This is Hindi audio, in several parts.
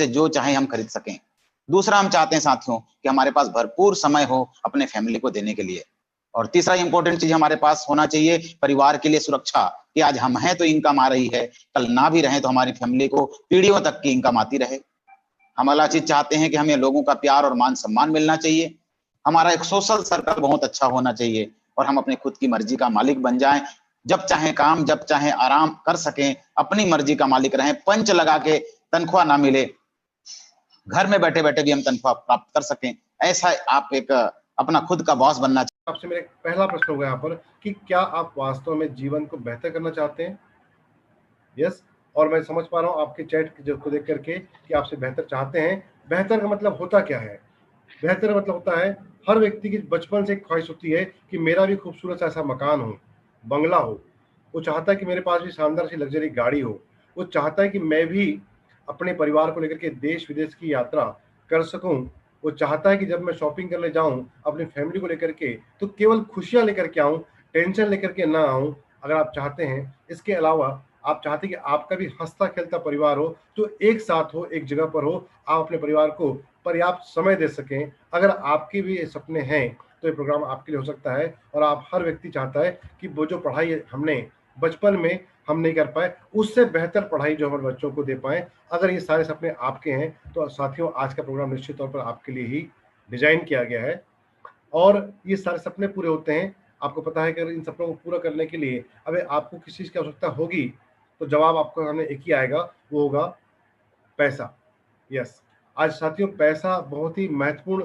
से जो चाहे हम खरीद सकें। दूसरा, हम चाहते हैं साथियों कि हमारे पास भरपूर समय हो अपने फैमिली को देने के लिए। और तीसरा इंपॉर्टेंट चीज हमारे पास होना चाहिए परिवार के लिए सुरक्षा, कि आज हम हैं तो इनकम आ रही है, कल ना भी रहे तो हमारी फैमिली को पीढ़ियों तक की इनकम आती रहे। हम अगला चीज चाहते हैं कि हमें लोगों का प्यार और मान सम्मान मिलना चाहिए। हमारा एक सोशल सर्कल बहुत अच्छा होना चाहिए और हम अपनी खुद की मर्जी का मालिक बन जाएं। जब चाहे काम, जब चाहे आराम कर सकें, अपनी मर्जी का मालिक रहें। पंच लगा के तनख्वाह ना मिले, घर में बैठे बैठे भी हम तनख्वाह प्राप्त कर सकें। ऐसा आप एक अपना खुद का बॉस बनना चाहिए। आपसे मेरा पहला प्रश्न होगा यहाँ पर कि क्या आप वास्तव में जीवन को बेहतर करना चाहते हैं? यस। और मैं समझ पा रहा हूँ आपके चैट को देख करके कि आपसे बेहतर चाहते हैं। बेहतर का मतलब होता क्या है? बेहतर मतलब होता है हर व्यक्ति की बचपन से एक ख्वाहिश होती है कि मेरा भी खूबसूरत सा ऐसा मकान हो, बंगला हो। वो चाहता है कि मेरे पास भी शानदार सी लग्जरी गाड़ी हो। वो चाहता है कि मैं भी अपने परिवार को लेकर के देश विदेश की यात्रा कर सकूं। वो चाहता है कि जब मैं शॉपिंग करने जाऊं अपनी फैमिली को लेकर के तो केवल खुशियां लेकर के आऊं, टेंशन लेकर के ना आऊं। अगर आप चाहते हैं, इसके अलावा आप चाहते हैं कि आपका भी हंसता खेलता परिवार हो, जो एक साथ हो, एक जगह पर हो, आप अपने परिवार को पर्याप्त समय दे सकें। अगर आपके भी ये सपने हैं तो ये प्रोग्राम आपके लिए हो सकता है। और आप हर व्यक्ति चाहता है कि वो जो पढ़ाई हमने बचपन में हम नहीं कर पाए, उससे बेहतर पढ़ाई जो हमारे बच्चों को दे पाए। अगर ये सारे सपने आपके हैं तो साथियों, आज का प्रोग्राम निश्चित तौर पर आपके लिए ही डिजाइन किया गया है। और ये सारे सपने पूरे होते हैं, आपको पता है कि इन सपनों को पूरा करने के लिए अगर आपको किसी चीज की आवश्यकता होगी तो जवाब आपको सामने एक ही आएगा, वो होगा पैसा। यस। आज साथियों, पैसा बहुत ही महत्वपूर्ण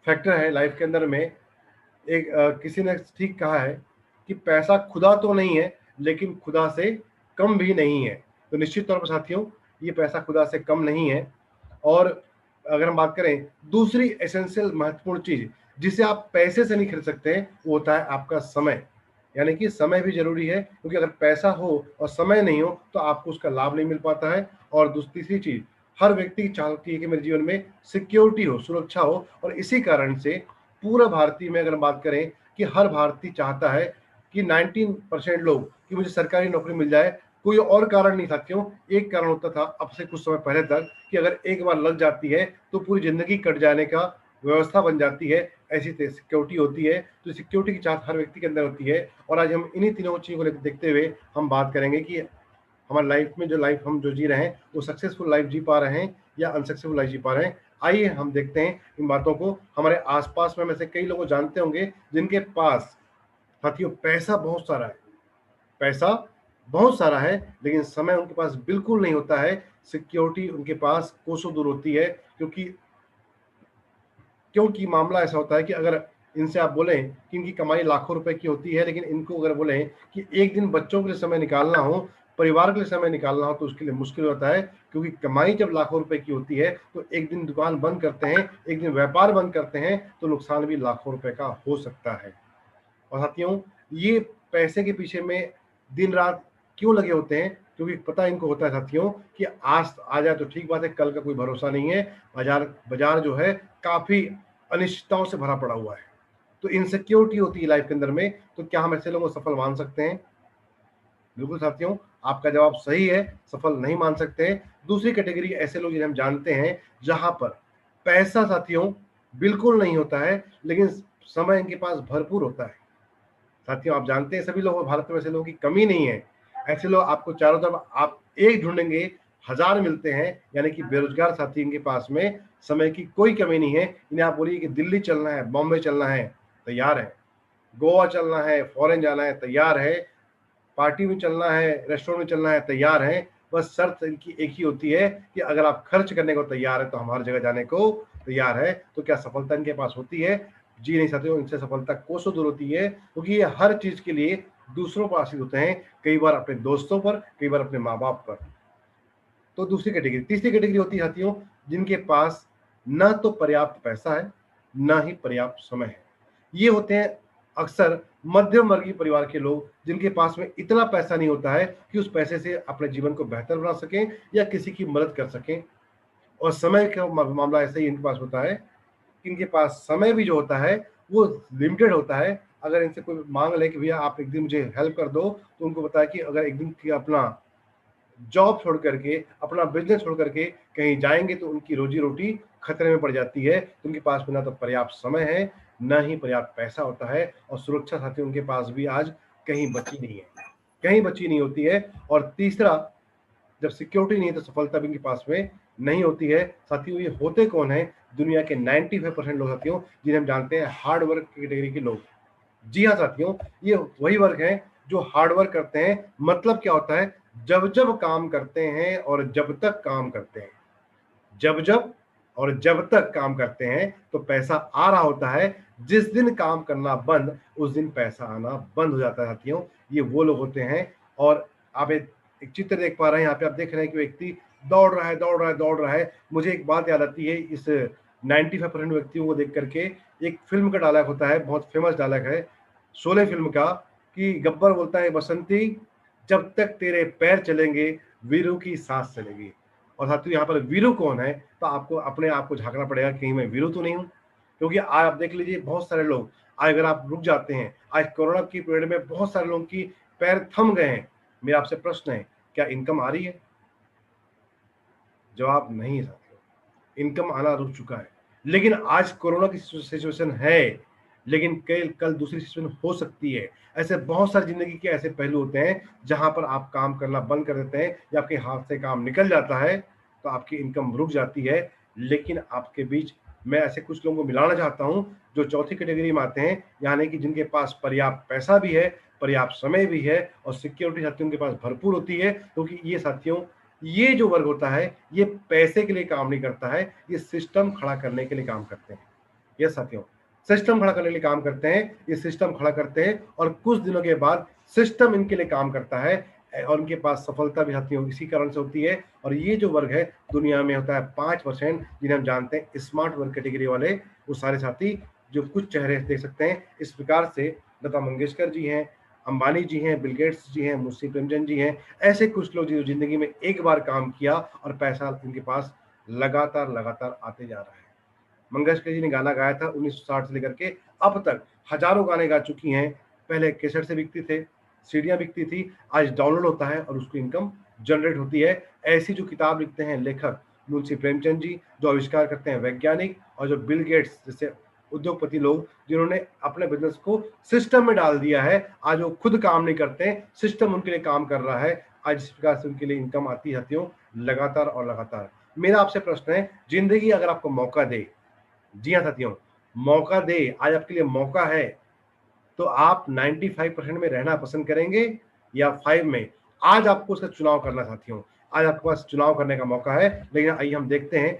फैक्टर है लाइफ के अंदर में। एक किसी ने ठीक कहा है कि पैसा खुदा तो नहीं है, लेकिन खुदा से कम भी नहीं है। तो निश्चित तौर पर साथियों, ये पैसा खुदा से कम नहीं है। और अगर हम बात करें दूसरी एसेंशियल महत्वपूर्ण चीज जिसे आप पैसे से नहीं खरीद सकते, वो होता है आपका समय। यानी कि समय भी जरूरी है, क्योंकि अगर पैसा हो और समय नहीं हो तो आपको उसका लाभ नहीं मिल पाता है। और तीसरी चीज, हर व्यक्ति चाहती है कि मेरे जीवन में सिक्योरिटी हो, सुरक्षा हो। और इसी कारण से पूरा भारतीय में अगर हम बात करें कि हर भारतीय चाहता है कि 19% लोग कि मुझे सरकारी नौकरी मिल जाए। कोई और कारण नहीं साथियों, एक कारण होता था अब से कुछ समय पहले तक कि अगर एक बार लग जाती है तो पूरी जिंदगी कट जाने का व्यवस्था बन जाती है, ऐसी सिक्योरिटी होती है। तो सिक्योरिटी की चाहत हर व्यक्ति के अंदर होती है। और आज हम इन्हीं तीनों चीजों को देखते हुए हम बात करेंगे कि हमारी लाइफ में जो लाइफ हम जो जी रहे हैं वो सक्सेसफुल लाइफ जी पा रहे हैं या अनसक्सेसफुल लाइफ जी पा रहे हैं। आइए हम देखते हैं इन बातों को। हमारे आसपास में से कई लोग जानते होंगे जिनके पास साथियों पैसा बहुत सारा है, पैसा बहुत सारा है, लेकिन समय उनके पास बिल्कुल नहीं होता है। सिक्योरिटी उनके पास कोसों दूर होती है। क्योंकि मामला ऐसा होता है कि अगर इनसे आप बोलें कि इनकी कमाई लाखों रुपए की होती है, लेकिन इनको अगर बोलें कि एक दिन बच्चों के लिए समय निकालना हो, परिवार के लिए समय निकालना हो, तो उसके लिए मुश्किल होता है। क्योंकि कमाई जब लाखों रुपए की होती है तो एक दिन दुकान बंद करते हैं, एक दिन व्यापार बंद करते हैं तो नुकसान भी लाखों रुपए का हो सकता है। और साथियों, ये पैसे के पीछे में दिन रात क्यों लगे होते हैं? क्योंकि पता इनको होता है साथियों कि आज आ जाए तो ठीक बात है, कल का कोई भरोसा नहीं है। बाजार जो है काफी अनिश्चितताओं से भरा पड़ा हुआ है। तो इनसिक्योरिटी होती है लाइफ के अंदर में। तो क्या हम ऐसे लोगों को सफल मान सकते हैं? बिल्कुल साथियों, आपका जवाब सही है, सफल नहीं मान सकते हैं। दूसरी कैटेगरी ऐसे लोग जिन्हें हम जानते हैं जहां पर पैसा साथियों बिल्कुल नहीं होता है, लेकिन समय इनके पास भरपूर होता है। साथियों, आप जानते हैं सभी लोग भारत में ऐसे लोगों की कमी नहीं है। ऐसे लोग आपको चारों तरफ आप एक ढूंढेंगे, हजार मिलते हैं। यानी कि बेरोजगार साथी इनके पास में समय की कोई कमी नहीं है। इन्हें आप बोलिए कि दिल्ली चलना है, बॉम्बे चलना है, तैयार है। गोवा चलना है, फॉरेन जाना है, तैयार है। पार्टी में चलना है, रेस्टोरेंट में चलना है, तैयार है। बस शर्त इनकी एक ही होती है कि अगर आप खर्च करने को तैयार है तो हम हर जगह जाने को तैयार है। तो क्या सफलता इनके पास होती है? जी नहीं साथियों, इनसे सफलता कोसों दूर होती है। क्योंकि ये हर चीज के लिए दूसरों पर आश्रित होते हैं, कई बार अपने दोस्तों पर, कई बार अपने माँ बाप पर। तो दूसरी कैटेगरी। तीसरी कैटेगरी होती है साथियों जिनके पास न तो पर्याप्त पैसा है, न ही पर्याप्त समय है। ये होते हैं अक्सर मध्यम वर्गीय परिवार के लोग, जिनके पास में इतना पैसा नहीं होता है कि उस पैसे से अपने जीवन को बेहतर बना सकें या किसी की मदद कर सकें। और समय का मामला ऐसे ही इनके पास होता है कि इनके पास समय भी जो होता है वो लिमिटेड होता है। अगर इनसे कोई मांग ले कि भैया आप एक दिन मुझे हेल्प कर दो, तो उनको बताया कि अगर एक दिन की अपना जॉब छोड़ करके, अपना बिजनेस छोड़ करके कहीं जाएंगे तो उनकी रोजी रोटी खतरे में पड़ जाती है। तो उनके पास में ना तो पर्याप्त समय है, ना ही पर्याप्त पैसा होता है, और सुरक्षा साथी उनके पास भी आज कहीं बची नहीं है, कहीं बची नहीं होती है। और तीसरा, जब सिक्योरिटी नहीं है तो सफलता भी इनके पास में नहीं होती है। साथियों, ये होते कौन है? दुनिया के 95% लोग साथियों, जिन्हें हम जानते हैं हार्ड वर्क कैटेगरी के लोग। जी हाँ साथियों, ये वही वर्ग है जो हार्ड वर्क करते हैं। मतलब क्या होता है? जब जब काम करते हैं और जब तक काम करते हैं, जब जब और जब तक काम करते हैं तो पैसा आ रहा होता है। जिस दिन काम करना बंद, उस दिन पैसा आना बंद हो जाता है साथियों। ये वो लोग होते हैं। और आप एक चित्र देख पा रहे हैं, यहाँ पे आप देख रहे हैं कि व्यक्ति दौड़ रहा है, दौड़ रहा है, दौड़ रहा है। मुझे एक बात याद आती है इस 95% व्यक्तियों को देख करके। एक फिल्म का डायलॉग होता है, बहुत फेमस डायलॉग है शोले फिल्म का, कि गब्बर बोलता है, बसंती जब तक तेरे पैर चलेंगे वीरू की सांस चलेगी। और साथियों, यहाँ पर वीरू कौन है? तो आपको अपने आप को झांकना पड़ेगा, कहीं मैं वीरू तो नहीं हूँ। क्योंकि आज आप देख लीजिए, बहुत सारे लोग आज, अगर आप रुक जाते हैं, आज कोरोना की पीरियड में बहुत सारे लोगों की पैर थम गए हैं। मेरा आपसे प्रश्न है, क्या इनकम आ रही है? जवाब नहीं है साथियों, इनकम आना रुक चुका है। लेकिन आज कोरोना की सिचुएशन है, लेकिन कल दूसरी सिचुएशन हो सकती है। ऐसे बहुत सारी जिंदगी के ऐसे पहलू होते हैं जहां पर आप काम करना बंद कर देते हैं या आपके हाथ से काम निकल जाता है, तो आपकी इनकम रुक जाती है। लेकिन आपके बीच मैं ऐसे कुछ लोगों को मिलाना चाहता हूं जो चौथी कैटेगरी में आते हैं, यानी कि जिनके पास पर्याप्त पैसा भी है, पर्याप्त समय भी है, और सिक्योरिटी साथियों के पास भरपूर होती है। क्योंकि ये साथियों, ये जो वर्ग होता है, ये पैसे के लिए काम नहीं करता है, ये सिस्टम खड़ा करने के लिए काम करते हैं। ये साथियों, सिस्टम खड़ा करने के लिए काम करते हैं, ये सिस्टम खड़ा करते हैं, और कुछ दिनों के बाद सिस्टम इनके लिए काम करता है, और उनके पास सफलता भी साथियों इसी कारण से होती है। और ये जो वर्ग है दुनिया में होता है 5%, जिन्हें हम जानते हैं स्मार्ट वर्ग कैटेगरी वाले। वो सारे साथी जो कुछ चेहरे देख सकते हैं इस प्रकार से, लता मंगेशकर जी हैं, अंबानी जी हैं, बिल गेट्स जी हैं, मुंशी प्रेमचंद जी हैं। ऐसे कुछ लोग जो जिंदगी में एक बार काम किया और पैसा उनके पास लगातार लगातार आते जा रहा है। मंगेशकर जी ने गाना गाया था 1960 से लेकर के अब तक हजारों गाने गा चुकी हैं। पहले कैसेट से बिकती थे, सीडियां बिकती थी, आज डाउनलोड होता है और उसकी इनकम जनरेट होती है। ऐसी जो किताब लिखते हैं लेखक मुंशी प्रेमचंद जी, जो आविष्कार करते हैं वैज्ञानिक, और जो बिल गेट्स जैसे उद्योगपति लोग, जिन्होंने अपने बिजनेस को सिस्टम में डाल दिया है। आज वो खुद काम नहीं करते, सिस्टम उनके लिए काम कर रहा है। आज इस प्रकार से उनके लिए इनकम आती रहती हो लगातार और लगातार। मेरा आपसे प्रश्न है, जिंदगी अगर आपको मौका दे, जी हाँ साथियों, मौका दे, आज आपके लिए मौका है, तो आप 95% में रहना पसंद करेंगे या 5 में? आज आपको उसका चुनाव करना साथियों, आज आपके पास चुनाव करने का मौका है। लेकिन आइए हम देखते हैं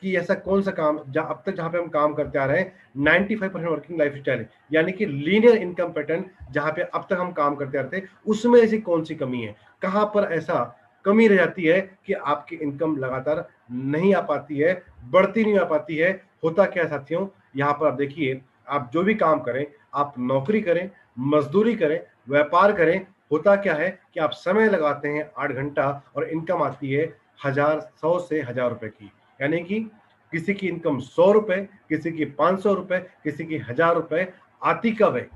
कि ऐसा कौन सा काम अब तक जहां पे हम काम करते आ रहे हैं, 95% वर्किंग लाइफ स्टाइल, यानी कि लीनियर इनकम पैटर्न, जहां पे अब तक हम काम करते आ रहे थे, उसमें ऐसी कौन सी कमी है, कहां पर ऐसा कमी रह जाती है कि आपकी इनकम लगातार नहीं आ पाती है, बढ़ती नहीं आ पाती है? होता क्या है साथियों, यहाँ पर आप देखिए, आप जो भी काम करें, आप नौकरी करें, मजदूरी करें, व्यापार करें, होता क्या है कि आप समय लगाते हैं 8 घंटा और इनकम आती है 100 से 1000 रुपए की। यानी कि किसी की इनकम 100 रुपए, किसी की 500 रुपए, किसी की 1000 रुपए। आती कब है?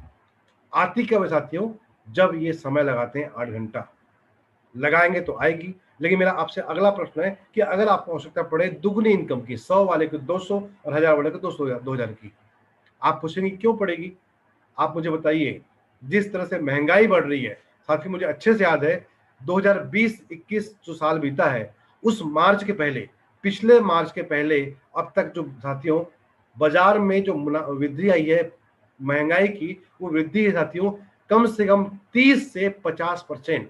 आती कब है साथियों? जब ये समय लगाते हैं 8 घंटा। लगाएंगे तो आएगी। लेकिन मेरा आपसे अगला प्रश्न है कि अगर आपको आवश्यकता पड़े दुगनी इनकम की, 100 वाले को 200 और 1000 वाले को 2000 की, आप पूछेंगे क्यों पड़ेगी? आप मुझे बताइए। जिस तरह से महंगाई बढ़ रही है साथियों, मुझे अच्छे से याद है 2020-21 जो साल बीता है, उस मार्च के पहले, पिछले मार्च के पहले अब तक जो साथियों बाजार में जो वृद्धि आई है महंगाई की, वो वृद्धि है साथियों कम से कम 30 से 50%।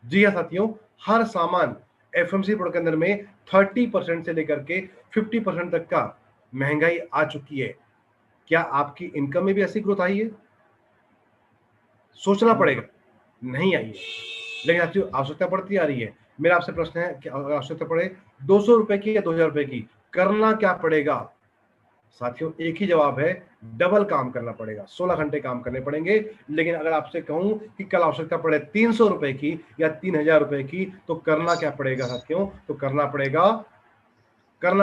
जी हाँ साथियों, हर सामान एफएमसी प्रोडक्ट के अंदर में 30% से लेकर के 50% तक का महंगाई आ चुकी है। क्या आपकी इनकम में भी ऐसी ग्रोथ आई है? सोचना पड़ेगा। नहीं आई है, लेकिन आपकी आवश्यकता पड़ती आ रही है। मेरा आपसे प्रश्न है कि अगर आवश्यकता पड़े 200 रुपए की या 2000 रुपए की, करना क्या पड़ेगा? साथियों एक ही जवाब है, डबल काम करना पड़ेगा, 16 घंटे काम करने पड़ेंगे। लेकिन अगर आपसे कहूं कि कल आवश्यकता पड़े 300 रुपए की या 3000 रुपए की, तो करना क्या पड़ेगा साथियों? तो करना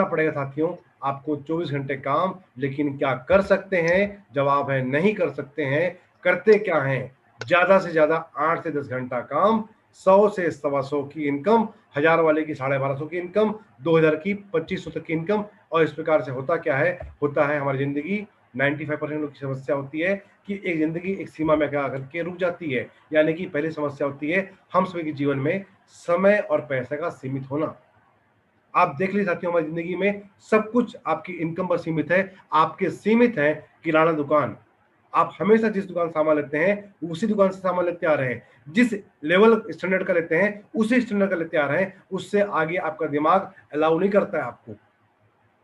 पड़ेगा साथियों आपको 24 घंटे काम। लेकिन क्या कर सकते हैं? जवाब है नहीं कर सकते हैं। करते क्या हैं? ज्यादा से ज्यादा 8 से 10 घंटा काम, 100 से 125 की इनकम, 1000 वाले की 1250 की इनकम, 2000 की 2500 तक की इनकम। और इस प्रकार से होता क्या है, होता है हमारी जिंदगी 95% लोग की समस्या होती है कि एक जिंदगी एक सीमा में आकर के रुक जाती है। यानी कि पहली समस्या होती है हम सभी के जीवन में समय और पैसे का सीमित होना। आप देख लीजिए साथियों, हमारी जिंदगी में सब कुछ आपकी इनकम पर सीमित है। आपके सीमित है किराना दुकान। आप हमेशा जिस दुकान से सामान लेते हैं उसी दुकान से सामान लेते आ रहे हैं, जिस लेवल स्टैंडर्ड का लेते हैं उसी स्टैंडर्ड का लेते आ रहे हैं। उससे आगे आपका दिमाग अलाउ नहीं करता है आपको।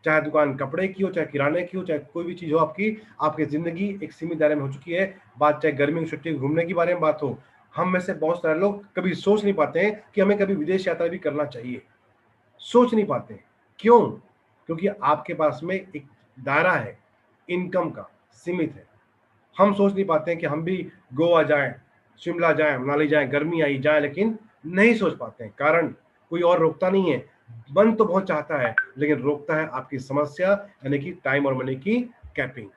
चाहे दुकान कपड़े की हो, चाहे किराने की हो, चाहे कोई भी चीज हो आपकी जिंदगी एक सीमित दायरे में हो चुकी है। बात चाहे गर्मी की छुट्टी घूमने के बारे में बात हो, हम में से बहुत सारे लोग कभी सोच नहीं पाते हैं कि हमें कभी विदेश यात्रा भी करना चाहिए। सोच नहीं पाते। क्यों? क्योंकि आपके पास में एक दायरा है इनकम का, सीमित है। हम सोच नहीं पाते हैं कि हम भी गोवा जाएं, शिमला जाएं, मनाली जाएं, गर्मी आई जाएं, लेकिन नहीं सोच पाते हैं। कारण कोई और रोकता नहीं है। मन तो बहुत चाहता है, लेकिन रोकता है आपकी समस्या, यानी कि टाइम और मनी की कैपिंग।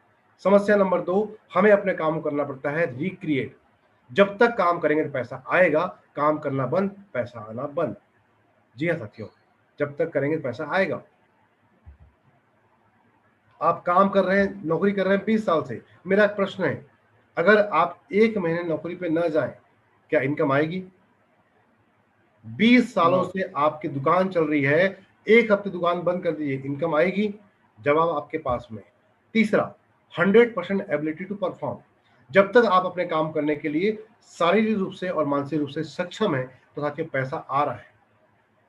समस्या नंबर 2, हमें अपने काम को करना पड़ता है रिक्रिएट। जब तक काम करेंगे तो पैसा आएगा, काम करना बंद, पैसा आना बंद। जी हाँ साथियों, जब तक करेंगे तो पैसा आएगा। आप काम कर रहे हैं, नौकरी कर रहे हैं 20 साल से, मेरा एक प्रश्न है, अगर आप 1 महीने नौकरी पे न जाएं, क्या इनकम आएगी? 20 सालों नो। से आपकी दुकान चल रही है, 1 हफ्ते दुकान बंद कर दीजिए, इनकम आएगी? जवाब आपके पास में। तीसरा, 100% एबिलिटी टू परफॉर्म। जब तक आप अपने काम करने के लिए शारीरिक रूप से और मानसिक रूप से सक्षम है, तो साथियों पैसा आ रहा है।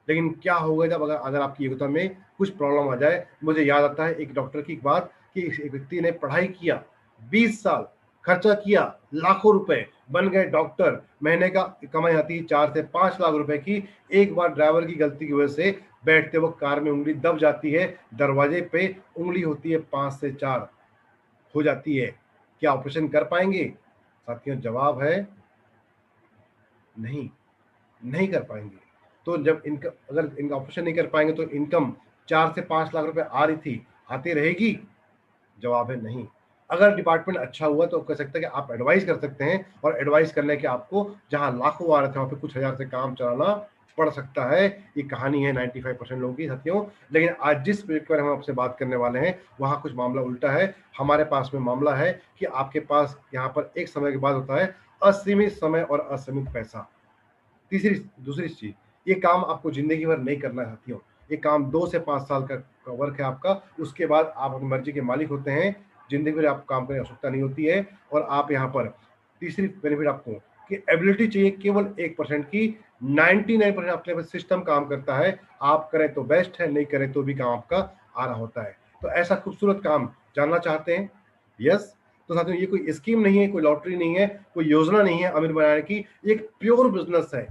लेकिन क्या होगा जब अगर आपकी योग्यता में कुछ प्रॉब्लम आ जाए? मुझे याद आता है एक डॉक्टर की बात कि एक व्यक्ति ने पढ़ाई किया, 20 साल खर्चा किया, लाखों रुपए, बन गए डॉक्टर, महीने का कमाई आती है 4 से 5 लाख रुपए की। एक बार ड्राइवर की गलती की वजह से बैठते वक्त कार में उंगली दब जाती है, दरवाजे पे उंगली होती है 5 से 4 हो जाती है। क्या ऑपरेशन कर पाएंगे? साथियों जवाब है नहीं, नहीं कर पाएंगे। तो जब इनका अगर इनका ऑपरेशन नहीं कर पाएंगे तो इनकम 4 से 5 लाख रुपए आ रही थी, आती रहेगी? जवाब है नहीं। अगर डिपार्टमेंट अच्छा हुआ तो कह सकते हैं कि आप एडवाइस कर सकते हैं, और एडवाइस करने के आपको जहां लाखों आ रहे थे वहां पे कुछ हजार से काम चलाना पड़ सकता है। ये कहानी है 95% लोगों की साथियों। लेकिन आज जिस प्रोजेक्ट पर हम आपसे बात करने वाले हैं वहां कुछ मामला उल्टा है। हमारे पास में मामला है कि आपके पास यहाँ पर एक समय के बाद होता है असीमित समय और असीमित पैसा। तीसरी दूसरी चीज, ये काम आपको जिंदगी भर नहीं करना है साथियों। ये काम 2 से 5 साल का वर्क है आपका, उसके बाद आप अपनी मर्जी के मालिक होते हैं। जिंदगी भर आपको काम करने की आवश्यकता नहीं होती है। और आप यहाँ पर तीसरी बेनिफिट आपको कि एबिलिटी चाहिए केवल 1% की, 99% आपके पास सिस्टम काम करता है। आप करें तो बेस्ट है, नहीं करें तो भी काम आपका आ रहा होता है। तो ऐसा खूबसूरत काम जानना चाहते हैं? यस। तो साथियों ये कोई स्कीम नहीं है, कोई लॉटरी नहीं है, कोई योजना नहीं है अमीर बनाने की, एक प्योर बिजनेस है,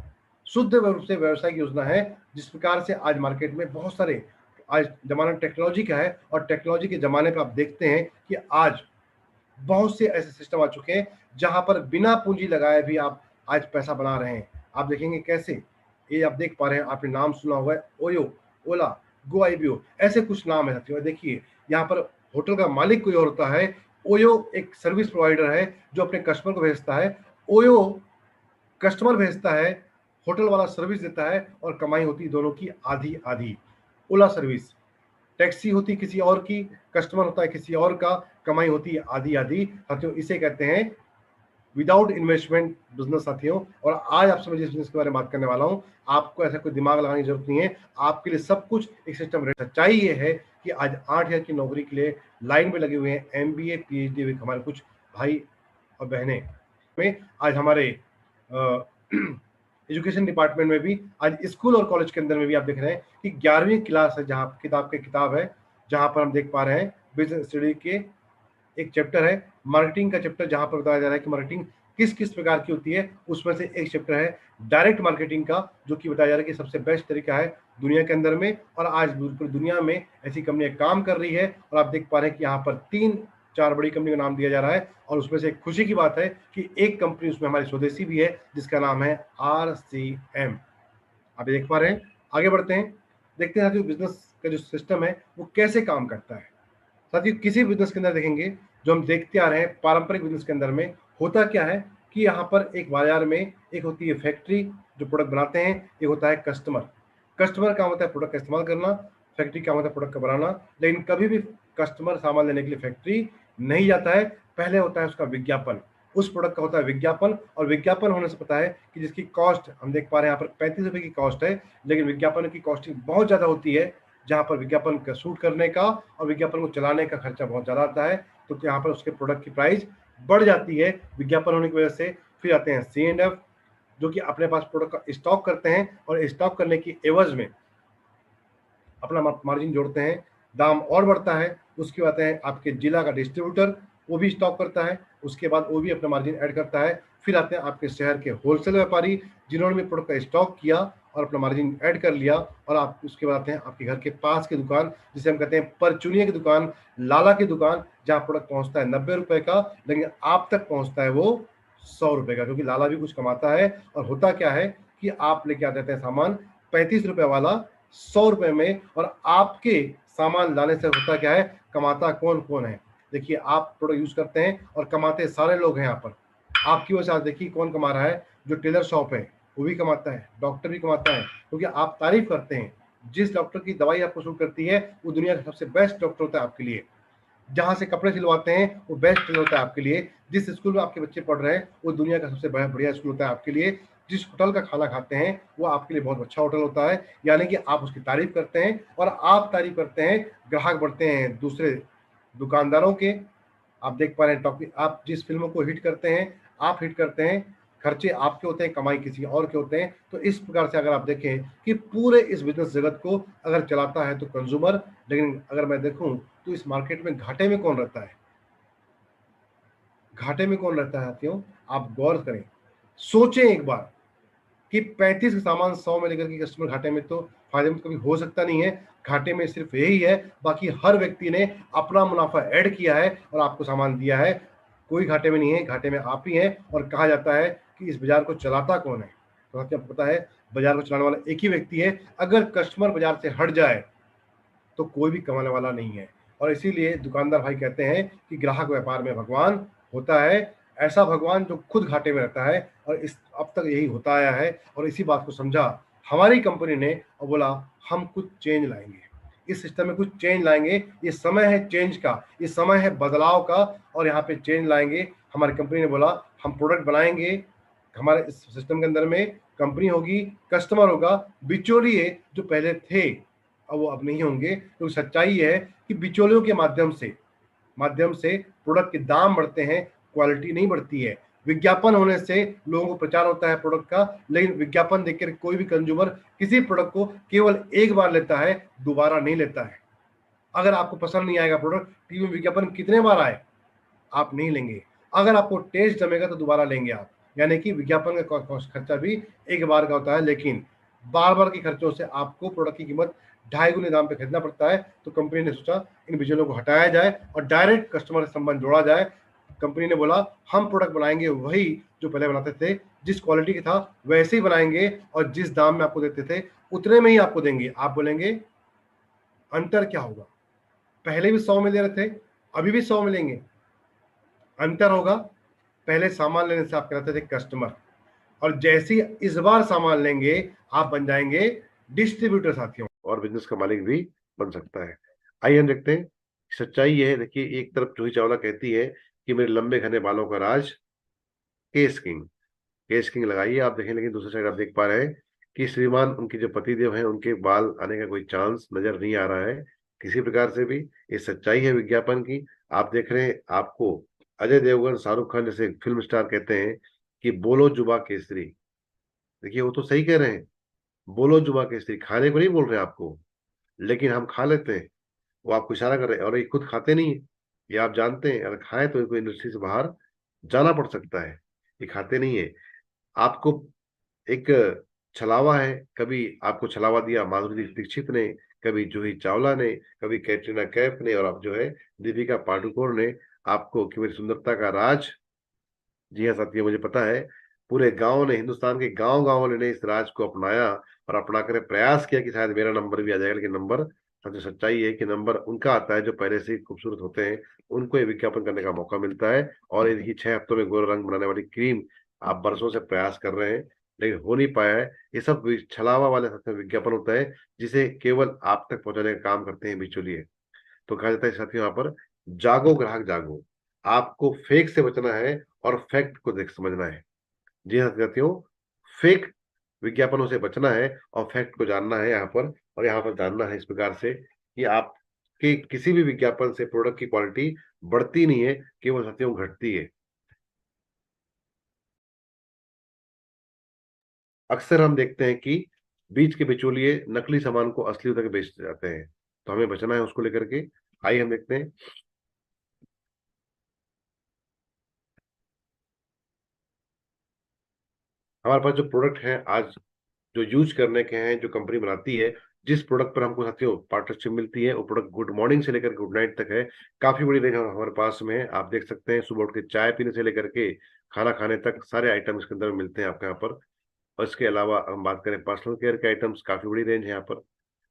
शुद्ध रूप से व्यवसाय की योजना है। जिस प्रकार से आज मार्केट में बहुत सारे, आज जमाना टेक्नोलॉजी का है, और टेक्नोलॉजी के जमाने पर आप देखते हैं कि आज बहुत से ऐसे सिस्टम आ चुके हैं जहां पर बिना पूंजी लगाए भी आप आज पैसा बना रहे हैं। आप देखेंगे कैसे, ये आप देख पा रहे हैं, आपने नाम सुना हुआ है ओयो, ओला, गोआईबीओ, ऐसे कुछ नाम है साथियों। देखिए यहाँ पर होटल का मालिक कोई और होता है, ओयो एक सर्विस प्रोवाइडर है जो अपने कस्टमर को भेजता है, ओयो कस्टमर भेजता है, होटल वाला सर्विस देता है, और कमाई होती है दोनों की आधी आधी। ओला सर्विस, टैक्सी होती है किसी और की, कस्टमर होता है किसी और का, कमाई होती है आधी आधी। साथियों इसे कहते हैं विदाउट इन्वेस्टमेंट बिजनेस साथियों। और आज आपसे मैं जिस बिजनेस के बारे में बात करने वाला हूं, आपको ऐसा कोई दिमाग लगाने की जरूरत नहीं है, आपके लिए सब कुछ एक सिस्टम रेडी। सच्चाई ये है कि आज 8 हजार की नौकरी के लिए लाइन में लगे हुए हैं एमबीए पीएचडी हुए हमारे कुछ भाई और बहनें। में आज हमारे एजुकेशन डिपार्टमेंट में भी, आज स्कूल और कॉलेज के अंदर में भी आप देख रहे हैं कि 11वीं क्लास है जहाँ किताब है, जहाँ पर हम देख पा रहे हैं बिजनेस स्टडी के एक चैप्टर है मार्केटिंग का चैप्टर, जहां पर बताया जा रहा है कि मार्केटिंग किस किस प्रकार की होती है। उसमें से एक चैप्टर है डायरेक्ट मार्केटिंग का, जो कि बताया जा रहा है कि सबसे बेस्ट तरीका है दुनिया के अंदर में, और आज पूरी दुनिया में ऐसी कंपनियां काम कर रही है। और आप देख पा रहे हैं कि यहाँ पर 3-4 बड़ी कंपनी का नाम दिया जा रहा है, और उसमें से खुशी की बात है कि एक कंपनी उसमें हमारी स्वदेशी भी है, जिसका नाम है RCM। आप देख पा रहे हैं। आगे बढ़ते हैं, देखते हैं बिजनेस का जो सिस्टम है वो कैसे काम करता है। साथियों किसी बिजनेस के अंदर देखेंगे, जो हम देखते आ रहे हैं पारंपरिक बिजनेस के अंदर में होता क्या है कि कि यहाँ पर एक बाजार में एक होती है फैक्ट्री जो प्रोडक्ट बनाते हैं, एक होता है कस्टमर। कस्टमर का होता है प्रोडक्ट का इस्तेमाल करना, फैक्ट्री का होता है प्रोडक्ट का बनाना। लेकिन कभी भी कस्टमर सामान लेने के लिए फैक्ट्री नहीं जाता है, पहले होता है उसका विज्ञापन, उस प्रोडक्ट का होता है विज्ञापन। और विज्ञापन होने से पता है कि जिसकी कॉस्ट हम देख पा रहे हैं यहाँ पर 35 रुपए की कॉस्ट है, लेकिन विज्ञापन की कॉस्टिंग बहुत ज़्यादा होती है, जहाँ पर विज्ञापन का शूट करने का और विज्ञापन को चलाने का खर्चा बहुत ज़्यादा आता है, तो यहाँ पर उसके प्रोडक्ट की प्राइस बढ़ जाती है विज्ञापन होने की वजह से। फिर आते हैं C&F, जो कि अपने पास प्रोडक्ट का स्टॉक करते हैं और स्टॉक करने की एवज में अपना मार्जिन जोड़ते हैं, दाम और बढ़ता है। उसके बाद है आपके जिला का डिस्ट्रीब्यूटर, वो भी स्टॉक करता है, उसके बाद वो भी अपना मार्जिन ऐड करता है। फिर आते हैं आपके शहर के होलसेल व्यापारी, जिन्होंने भी प्रोडक्ट का स्टॉक किया और अपना मार्जिन ऐड कर लिया। और आप उसके बाद आते हैं आपके घर के पास की दुकान, जिसे हम कहते हैं परचुनिया की दुकान, लाला की दुकान, जहाँ प्रोडक्ट पहुंचता है 90 रुपए का, लेकिन आप तक पहुंचता है वो 100 रुपए का, क्योंकि लाला भी कुछ कमाता है। और होता क्या है कि आप लेके आ जाते हैं सामान 35 रुपए वाला 100 रुपए में, और आपके सामान लाने से होता क्या है, कमाता कौन कौन है? देखिए, आप प्रोडक्ट यूज करते हैं और कमाते सारे लोग हैं यहाँ पर। आपकी वजह से आज देखिए कौन कमा रहा है, जो टेलर शॉप है वो भी कमाता है, डॉक्टर भी कमाता है, क्योंकि आप तारीफ करते हैं। जिस डॉक्टर की दवाई आपको सूट करती है वो दुनिया का सबसे बेस्ट डॉक्टर होता है आपके लिए। जहाँ से कपड़े सिलवाते हैं वो बेस्ट टेलर होता है आपके लिए। जिस स्कूल में आपके बच्चे पढ़ रहे हैं वो दुनिया का सबसे बढ़िया स्कूल होता है आपके लिए। जिस होटल का खाना खाते हैं वो आपके लिए बहुत अच्छा होटल होता है, यानी कि आप उसकी तारीफ करते हैं, और आप तारीफ करते हैं, ग्राहक बढ़ते हैं दूसरे दुकानदारों के। आप देख पा रहे हैं टॉपिक, आप जिस फिल्मों को हिट करते हैं, आप हिट करते हैं, खर्चे आपके होते हैं, कमाई किसी और के होते हैं। तो इस प्रकार से अगर आप देखें कि पूरे इस बिजनेस जगत को अगर चलाता है तो कंज्यूमर, लेकिन अगर मैं देखूं तो इस मार्केट में घाटे में कौन रहता है? घाटे में कौन रहता है साथियों? आप गौर करें, सोचें एक बार कि 35 का सामान 100 में लेकर के कस्टमर घाटे में, तो फायदे में कभी हो सकता नहीं है। घाटे में सिर्फ यही है, बाकी हर व्यक्ति ने अपना मुनाफा ऐड किया है और आपको सामान दिया है। कोई घाटे में नहीं है, घाटे में आप ही हैं। और कहा जाता है कि इस बाजार को चलाता कौन है? तो आपको पता है, बाजार को चलाने वाला एक ही व्यक्ति है। अगर कस्टमर बाजार से हट जाए तो कोई भी कमाने वाला नहीं है। और इसीलिए दुकानदार भाई कहते हैं कि ग्राहक व्यापार में भगवान होता है। ऐसा भगवान जो खुद घाटे में रहता है, और इस अब तक यही होता आया है। और इसी बात को समझा हमारी कंपनी ने और बोला हम कुछ चेंज लाएंगे, इस सिस्टम में कुछ चेंज लाएंगे। ये समय है चेंज का, ये समय है बदलाव का, और यहाँ पे चेंज लाएंगे। हमारी कंपनी ने बोला हम प्रोडक्ट बनाएंगे, हमारे इस सिस्टम के अंदर में कंपनी होगी, कस्टमर होगा, बिचौलिए जो पहले थे अब वो अब नहीं होंगे। तो सच्चाई है कि बिचौलियों के माध्यम से प्रोडक्ट के दाम बढ़ते हैं, क्वालिटी नहीं बढ़ती है। विज्ञापन होने से लोगों को प्रचार होता है प्रोडक्ट का, लेकिन विज्ञापन देखकर कोई भी कंज्यूमर किसी प्रोडक्ट को केवल एक बार लेता है, दोबारा नहीं लेता है। अगर आपको पसंद नहीं आएगा प्रोडक्ट, टीवी में विज्ञापन कितने बार आए, आप नहीं लेंगे। अगर आपको टेस्ट जमेगा तो दोबारा लेंगे आप। यानी कि विज्ञापन का खर्चा भी एक बार का होता है, लेकिन बार बार के खर्चों से आपको प्रोडक्ट की कीमत 2.5 गुने दाम पे खरीदना पड़ता है। तो कंपनी ने सोचा इन बिचौलियों को हटाया जाए और डायरेक्ट कस्टमर से संबंध जोड़ा जाए। कंपनी ने बोला हम प्रोडक्ट बनाएंगे वही जो पहले बनाते थे, जिस क्वालिटी का था वैसे ही बनाएंगे, और जिस दाम में आपको देते थे उतने में ही आपको देंगे। आप बोलेंगे अंतर क्या होगा? पहले भी 100 में दे रहे थे, अभी भी 100 में लेंगे। अंतर होगा, पहले सामान लेने से आप कहते थे कस्टमर, और जैसे ही इस बार सामान लेंगे आप बन जाएंगे डिस्ट्रीब्यूटर साथियों, और बिजनेस का मालिक भी बन सकता है। आइए हम देखते हैं सच्चाई ये है। देखिए, एक तरफ जूही चावला कहती है कि मेरे लंबे घने बालों का राज केस किंग, केस किंग लगाइए आप देखें, लेकिन दूसरी साइड आप देख पा रहे हैं कि श्रीमान उनके जो पतिदेव हैं उनके बाल आने का कोई चांस नजर नहीं आ रहा है किसी प्रकार से भी। ये सच्चाई है विज्ञापन की। आप देख रहे हैं, आपको अजय देवगन, शाहरुख खान जैसे फिल्म स्टार कहते हैं कि बोलो जुबा केसरी। देखिए, वो तो सही कह रहे हैं, बोलो जुबा केसरी, खाने को नहीं बोल रहे आपको, लेकिन हम खा लेते हैं। वो आपको इशारा कर रहे हैं, और ये खुद खाते नहीं है, ये आप जानते हैं। अगर खाएं तो इनको इंडस्ट्री से बाहर जाना पड़ सकता है, ये खाते नहीं है। आपको एक छलावा है, कभी आपको छलावा दिया माधुरी दीक्षित ने, कभी जूही चावला ने, कभी कैटरीना कैफ ने, और अब जो है दीपिका पादुकोण ने आपको कि मेरी सुंदरता का राज। जी हाँ साथियों, मुझे पता है पूरे गांव ने, हिंदुस्तान के गांव गांव ने इस राज को अपनाया और अपना कर प्रयास किया कि शायद मेरा नंबर भी आ जाएगा। लेकिन नंबर, सबसे सच्चाई है कि नंबर उनका आता है जो पहले से ही खूबसूरत होते हैं, उनको ये विज्ञापन करने का मौका मिलता है। और इनकी 6 हफ्तों में गोरा रंग बनाने वाली क्रीम आप बरसों से प्रयास कर रहे हैं लेकिन हो नहीं पाया है। ये सब छलावा वाले साथियों विज्ञापन होता है जिसे केवल आप तक पहुंचाने का काम करते हैं बिचौलिए। तो कहा जाता है साथियों यहाँ पर जागो ग्राहक जागो, आपको फेक से बचना है और फैक्ट को देख समझना है। जी हाँ साथियों, फेक विज्ञापनों से बचना है और फैक्ट को जानना है यहाँ पर। और यहाँ पर जानना है इस प्रकार से कि आपके किसी भी विज्ञापन से प्रोडक्ट की क्वालिटी बढ़ती नहीं है, केवल साथियों घटती है। अक्सर हम देखते हैं कि बीच के बिचौलिए नकली सामान को असली तक बेच जाते हैं, तो हमें बचना है उसको लेकर के। आइए हम देखते हैं। हमारे पास जो प्रोडक्ट है आज जो यूज करने के हैं, जो कंपनी बनाती है, जिस प्रोडक्ट पर हमको साथियों पार्टनरशिप मिलती है, वो प्रोडक्ट गुड मॉर्निंग से लेकर गुड नाइट तक है। काफी बड़ी रेंज हमारे पास में है। आप देख सकते हैं सुबह उठ के चाय पीने से लेकर के खाना खाने तक सारे आइटम इसके अंदर मिलते हैं आपके यहाँ पर। और इसके अलावा हम बात करें पर्सनल केयर के आइटम्स, काफी बड़ी रेंज है यहाँ पर।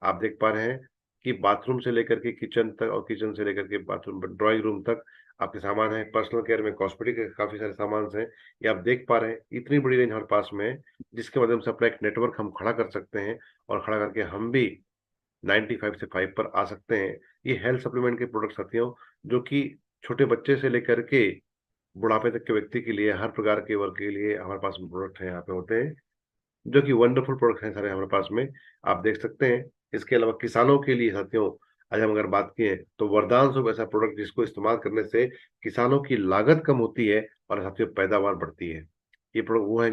आप देख पा रहे हैं कि बाथरूम से लेकर के किचन तक और किचन से लेकर के बाथरूम ड्राइंग रूम तक आपके सामान है। पर्सनल केयर में कॉस्मेटिक के काफी सारे सामान हैं। ये आप देख पा रहे हैं इतनी बड़ी रेंज हमारे पास में है, जिसके माध्यम से अपना एक नेटवर्क हम खड़ा कर सकते हैं और खड़ा करके हम भी 95 से 5 पर आ सकते हैं। ये हेल्थ सप्लीमेंट के प्रोडक्ट साथियों, जो कि छोटे बच्चे से लेकर के बुढ़ापे तक के व्यक्ति के लिए, हर प्रकार के वर्ग के लिए हमारे पास प्रोडक्ट है यहाँ पे होते हैं, जो कि वंडरफुल प्रोडक्ट हैं सारे हमारे पास में। आप देख सकते हैं। इसके अलावा किसानों के लिए साथियों आज हम अगर बात किए तो वरदान स्वरूप ऐसा प्रोडक्ट जिसको इस्तेमाल करने से किसानों की लागत कम होती है और साथियों पैदावार बढ़ती है। ये प्रोडक्ट वो है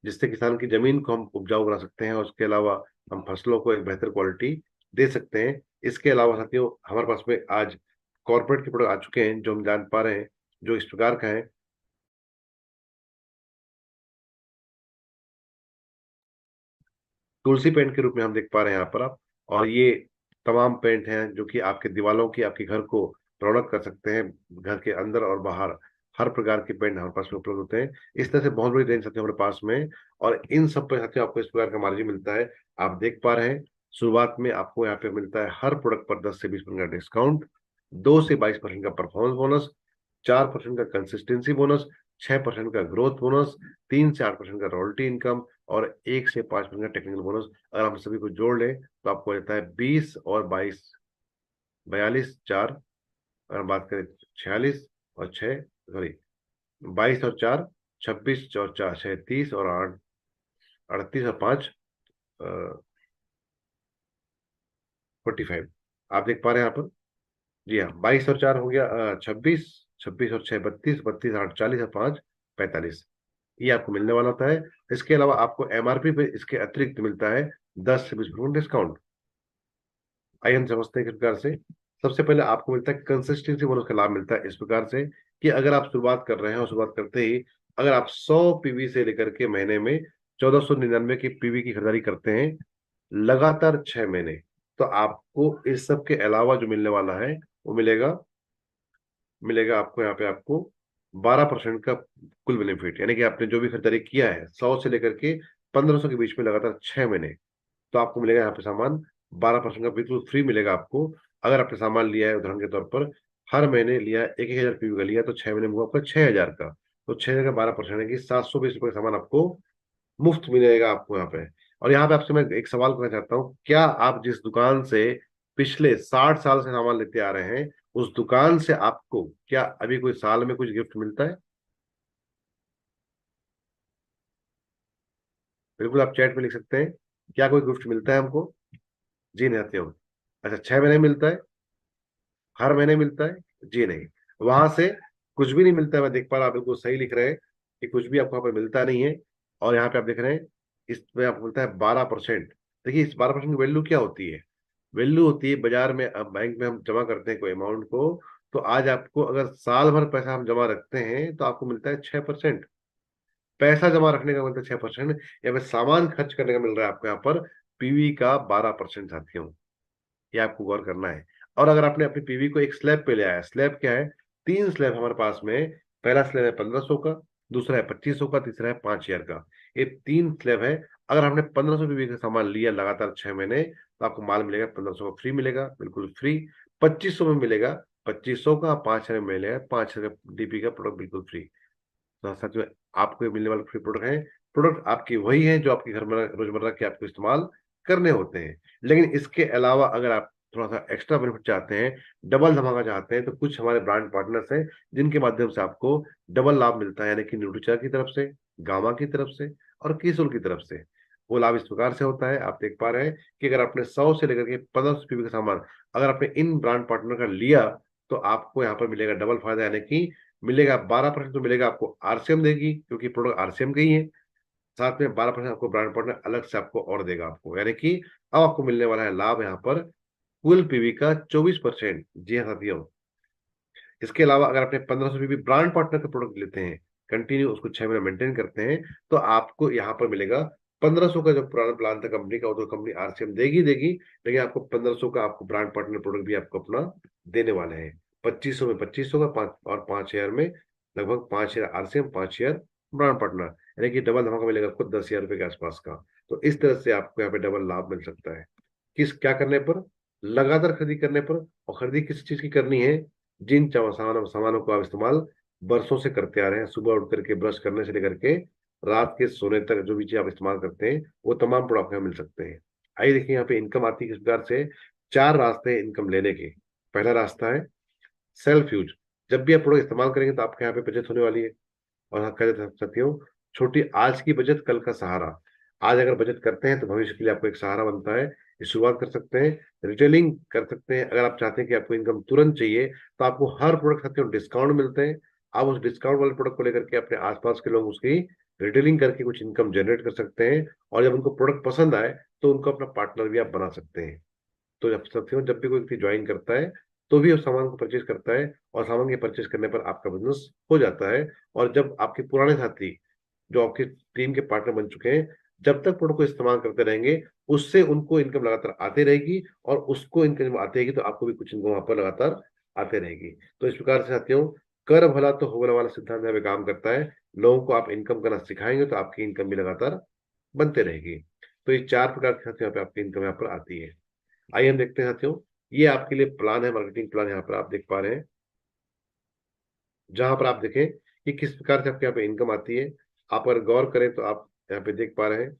जिससे किसान की जमीन को हम उपजाऊ बना सकते हैं और उसके अलावा हम फसलों को एक बेहतर क्वालिटी दे सकते हैं। इसके अलावा साथियों हमारे पास में आज कॉर्पोरेट के प्रोडक्ट आ चुके हैं जो हम जान पा रहे हैं, जो इस प्रकार का है। तुलसी पेंट के रूप में हम देख पा रहे हैं यहाँ पर आप। और ये तमाम पेंट हैं जो कि आपके दीवारों की, आपके घर को रौनक कर सकते हैं। घर के अंदर और बाहर हर प्रकार के पेंट हमारे पास में उपलब्ध होते हैं। इस तरह से बहुत बड़ी रेंज साथियों हमारे पास में। और इन सब पे साथियों आपको इस प्रकार का मार्जिन मिलता है। आप देख पा रहे हैं शुरुआत में आपको यहाँ पे मिलता है हर प्रोडक्ट पर 10 से 20% का डिस्काउंट, 2 से 22% का परफॉर्मेंस बोनस, 4% का कंसिस्टेंसी बोनस, 6% का ग्रोथ बोनस, 3 से 8% का रॉयल्टी इनकम और 1 से 5% का टेक्निकल बोनस। अगर हम सभी को जोड़ लें तो आपको रहता है 20 और 22, 42, 4, अगर हम बात करें 46 और 6, सॉरी 22 और 4, 26 और 4, 6, 30 और 8, 38 और 5, 45। आप देख पा रहे हैं यहाँ पर। जी हाँ, 22 और 4 हो गया 26, 26 और 6 32, 32 8 40 और 5 45। ये आपको मिलने वाला होता है। इसके अलावा आपको एमआरपी पे इसके अतिरिक्त मिलता है 10 से 20% डिस्काउंट। आइए हम समझते हैं किस प्रकार से। सबसे पहले आपको मिलता है कंसिस्टेंसी बोनस का लाभ मिलता है इस प्रकार से कि अगर आप शुरुआत कर रहे हैं और शुरुआत करते ही अगर आप 100 पीवी से लेकर के महीने में 1499 की पीवी की खरीदारी करते हैं लगातार 6 महीने, तो आपको इस सब के अलावा जो मिलने वाला है वो मिलेगा मिलेगा आपको यहाँ पे आपको 12% का कुल बेनिफिट। यानी कि आपने जो भी खरीदारी किया है 100 से लेकर के 1500 के बीच में लगातार 6 महीने, तो आपको मिलेगा यहाँ पे सामान 12% का बिल्कुल फ्री मिलेगा आपको। अगर आपने सामान लिया है उदाहरण के तौर पर हर महीने लिया है 1000 पीवी का लिया तो 6 महीने में आपका 6000 का, तो 6000 का 12% है कि 720 रुपये का सामान आपको मुफ्त मिलेगा आपको यहाँ पे। और यहाँ पे आपसे मैं एक सवाल करना चाहता हूँ, क्या आप जिस दुकान से पिछले 60 साल से सामान लेते आ रहे हैं उस दुकान से आपको क्या अभी कोई साल में कुछ गिफ्ट मिलता है? बिल्कुल आप चैट में लिख सकते हैं, क्या कोई गिफ्ट मिलता है हमको? जी नहीं आते हो। अच्छा, 6 महीने मिलता है? हर महीने मिलता है? जी नहीं। वहां से कुछ भी नहीं मिलता है। मैं देख पा रहा हूं, आप बिल्कुल सही लिख रहे हैं कि कुछ भी आपको यहाँ पे मिलता नहीं है। और यहाँ पे आप देख रहे हैं इसमें आपको मिलता है 12%। देखिए इस 12% की वैल्यू क्या होती है? वैल्यू होती है बाजार में, अब बैंक में हम जमा करते हैं कोई अमाउंट को, तो आज आपको अगर साल भर पैसा हम जमा रखते हैं तो आपको मिलता है 6%। पैसा जमा रखने का मिलता है 6%, या फिर सामान खर्च करने का मिल रहा है आपको यहाँ पर पीवी का 12% साथियों। ये आपको गौर करना है। और अगर आपने अपनी पीवी को एक स्लैब पे ले आया, स्लैब क्या है? 3 स्लैब हमारे पास में। पहला स्लैब है 1500 का, दूसरा है 2500 का, तीसरा है 5000 का। ये 3 स्लैब है। अगर हमने 1500 पीवी का सामान लिया लगातार 6 महीने तो आपको माल मिलेगा 1500 का फ्री मिलेगा, बिल्कुल फ्री। 2500 में मिलेगा 2500 का, 5000 में मिलेगा 5000 डीपी का प्रोडक्ट बिल्कुल फ्री। तो सच में आपको मिलने वाले फ्री प्रोडक्ट है, प्रोडक्ट आपकी वही है जो आपके घर में रोजमर्रा के आपको इस्तेमाल करने होते हैं। लेकिन इसके अलावा अगर आप थोड़ा सा एक्स्ट्रा बेनिफिट चाहते हैं, डबल धमाका चाहते हैं, तो कुछ हमारे ब्रांड पार्टनर्स हैं जिनके माध्यम से आपको डबल लाभ मिलता है, यानी कि न्यूट्रीचार की तरफ से, गामा की तरफ से और कीसोल की तरफ से। वो लाभ इस प्रकार से होता है, आप देख पा रहे हैं कि अगर आपने 100 से लेकर के 1500 पीवी का सामान अगर आपने इन ब्रांड पार्टनर का लिया, तो आपको यहाँ पर मिलेगा डबल फायदा, यानी कि मिलेगा 12% तो मिलेगा आपको आरसीएम देगी, क्योंकि प्रोडक्ट आरसीएम का ही है। साथ में 12% आपको ब्रांड पार्टनर अलग से आपको और देगा आपको, यानी कि अब आपको मिलने वाला है लाभ यहाँ पर कुल पीवी का 24%। जी हाँ साथियों, इसके अलावा अगर आपने 1500 पीवी ब्रांड पार्टनर का प्रोडक्ट लेते हैं, कंटिन्यू उसको 6 महीने मेंटेन करते हैं, तो आपको यहाँ पर मिलेगा 1500 का। जो पुराना प्लान था कंपनी का, वो तो कंपनी आरसीएम देगी देगी, लेकिन आपको 1500 का आपको ब्रांड पार्टनर प्रोडक्ट भी आपको अपना देने वाले हैं। 2500 में 2500 का, 5 और 5000 में लगभग 5000 आरसीएम, 5000 ब्रांड पार्टनर, यानी कि डबल धमाका मिलेगा आपको 10,000 रुपए के आसपास का। तो इस तरह से आपको यहाँ पे डबल लाभ मिल सकता है। किस क्या करने पर? लगातार खरीदी करने पर। और खरीदी किस चीज की करनी है? जिन सामानों को आप इस्तेमाल बरसों से करते आ रहे हैं, सुबह उठ करके ब्रश करने से लेकर के रात के सोने तक जो भी चीज आप इस्तेमाल करते हैं, वो तमाम प्रोडक्ट यहाँ मिल सकते हैं। आइए देखिए यहाँ पे इनकम आती है किस प्रकार से। 4 रास्ते हैं इनकम लेने के। पहला रास्ता है सेल्फ यूज। जब भी आप प्रोडक्ट इस्तेमाल करेंगे तो आपके यहाँ पे बचत होने वाली है। और हाँ, कह सकती हूँ, छोटी आज की बचत कल का सहारा। आज अगर बचत करते हैं तो भविष्य के लिए आपको एक सहारा बनता है। ये शुरुआत कर सकते हैं, रिटेलिंग कर सकते हैं। अगर आप चाहते हैं कि आपको इनकम तुरंत चाहिए, तो आपको हर प्रोडक्ट खाते डिस्काउंट मिलते हैं। आप उस डिस्काउंट वाले प्रोडक्ट को लेकर के अपने आसपास के लोग उसकी रिटेलिंग करके कुछ इनकम जनरेट कर सकते हैं। और जब उनको प्रोडक्ट पसंद आए तो उनको अपना पार्टनर भी आप बना सकते हैं। तो जब साथियों, जब भी कोई व्यक्ति ज्वाइन करता है तो भी उस सामान को परचेज करता है, और सामान के परचेज करने पर आपका बिजनेस हो जाता है। और जब आपके पुराने साथी जो आपकी टीम के पार्टनर बन चुके हैं, जब तक प्रोडक्ट को इस्तेमाल करते रहेंगे, उससे उनको इनकम लगातार आते रहेगी, और उसको इनकम आती रहेगी तो आपको भी कुछ इनकम वहां पर लगातार आते रहेगी। तो इस प्रकार से साथियों, कर भला तो हो भला वाला सिद्धांत यहाँ पे काम करता है। लोगों को आप इनकम करना सिखाएंगे तो आपकी इनकम भी लगातार बनते रहेगी। तो ये 4 प्रकार के साथियों यहाँ पे आपकी इनकम यहाँ पर आती है। आइए हम देखते हैं साथियों, ये आपके लिए प्लान है, मार्केटिंग प्लान यहाँ पर आप देख पा रहे हैं, जहां पर आप देखें कि किस प्रकार से आपके यहाँ पे इनकम आती है। आप अगर गौर करें तो आप यहाँ पे देख पा रहे हैं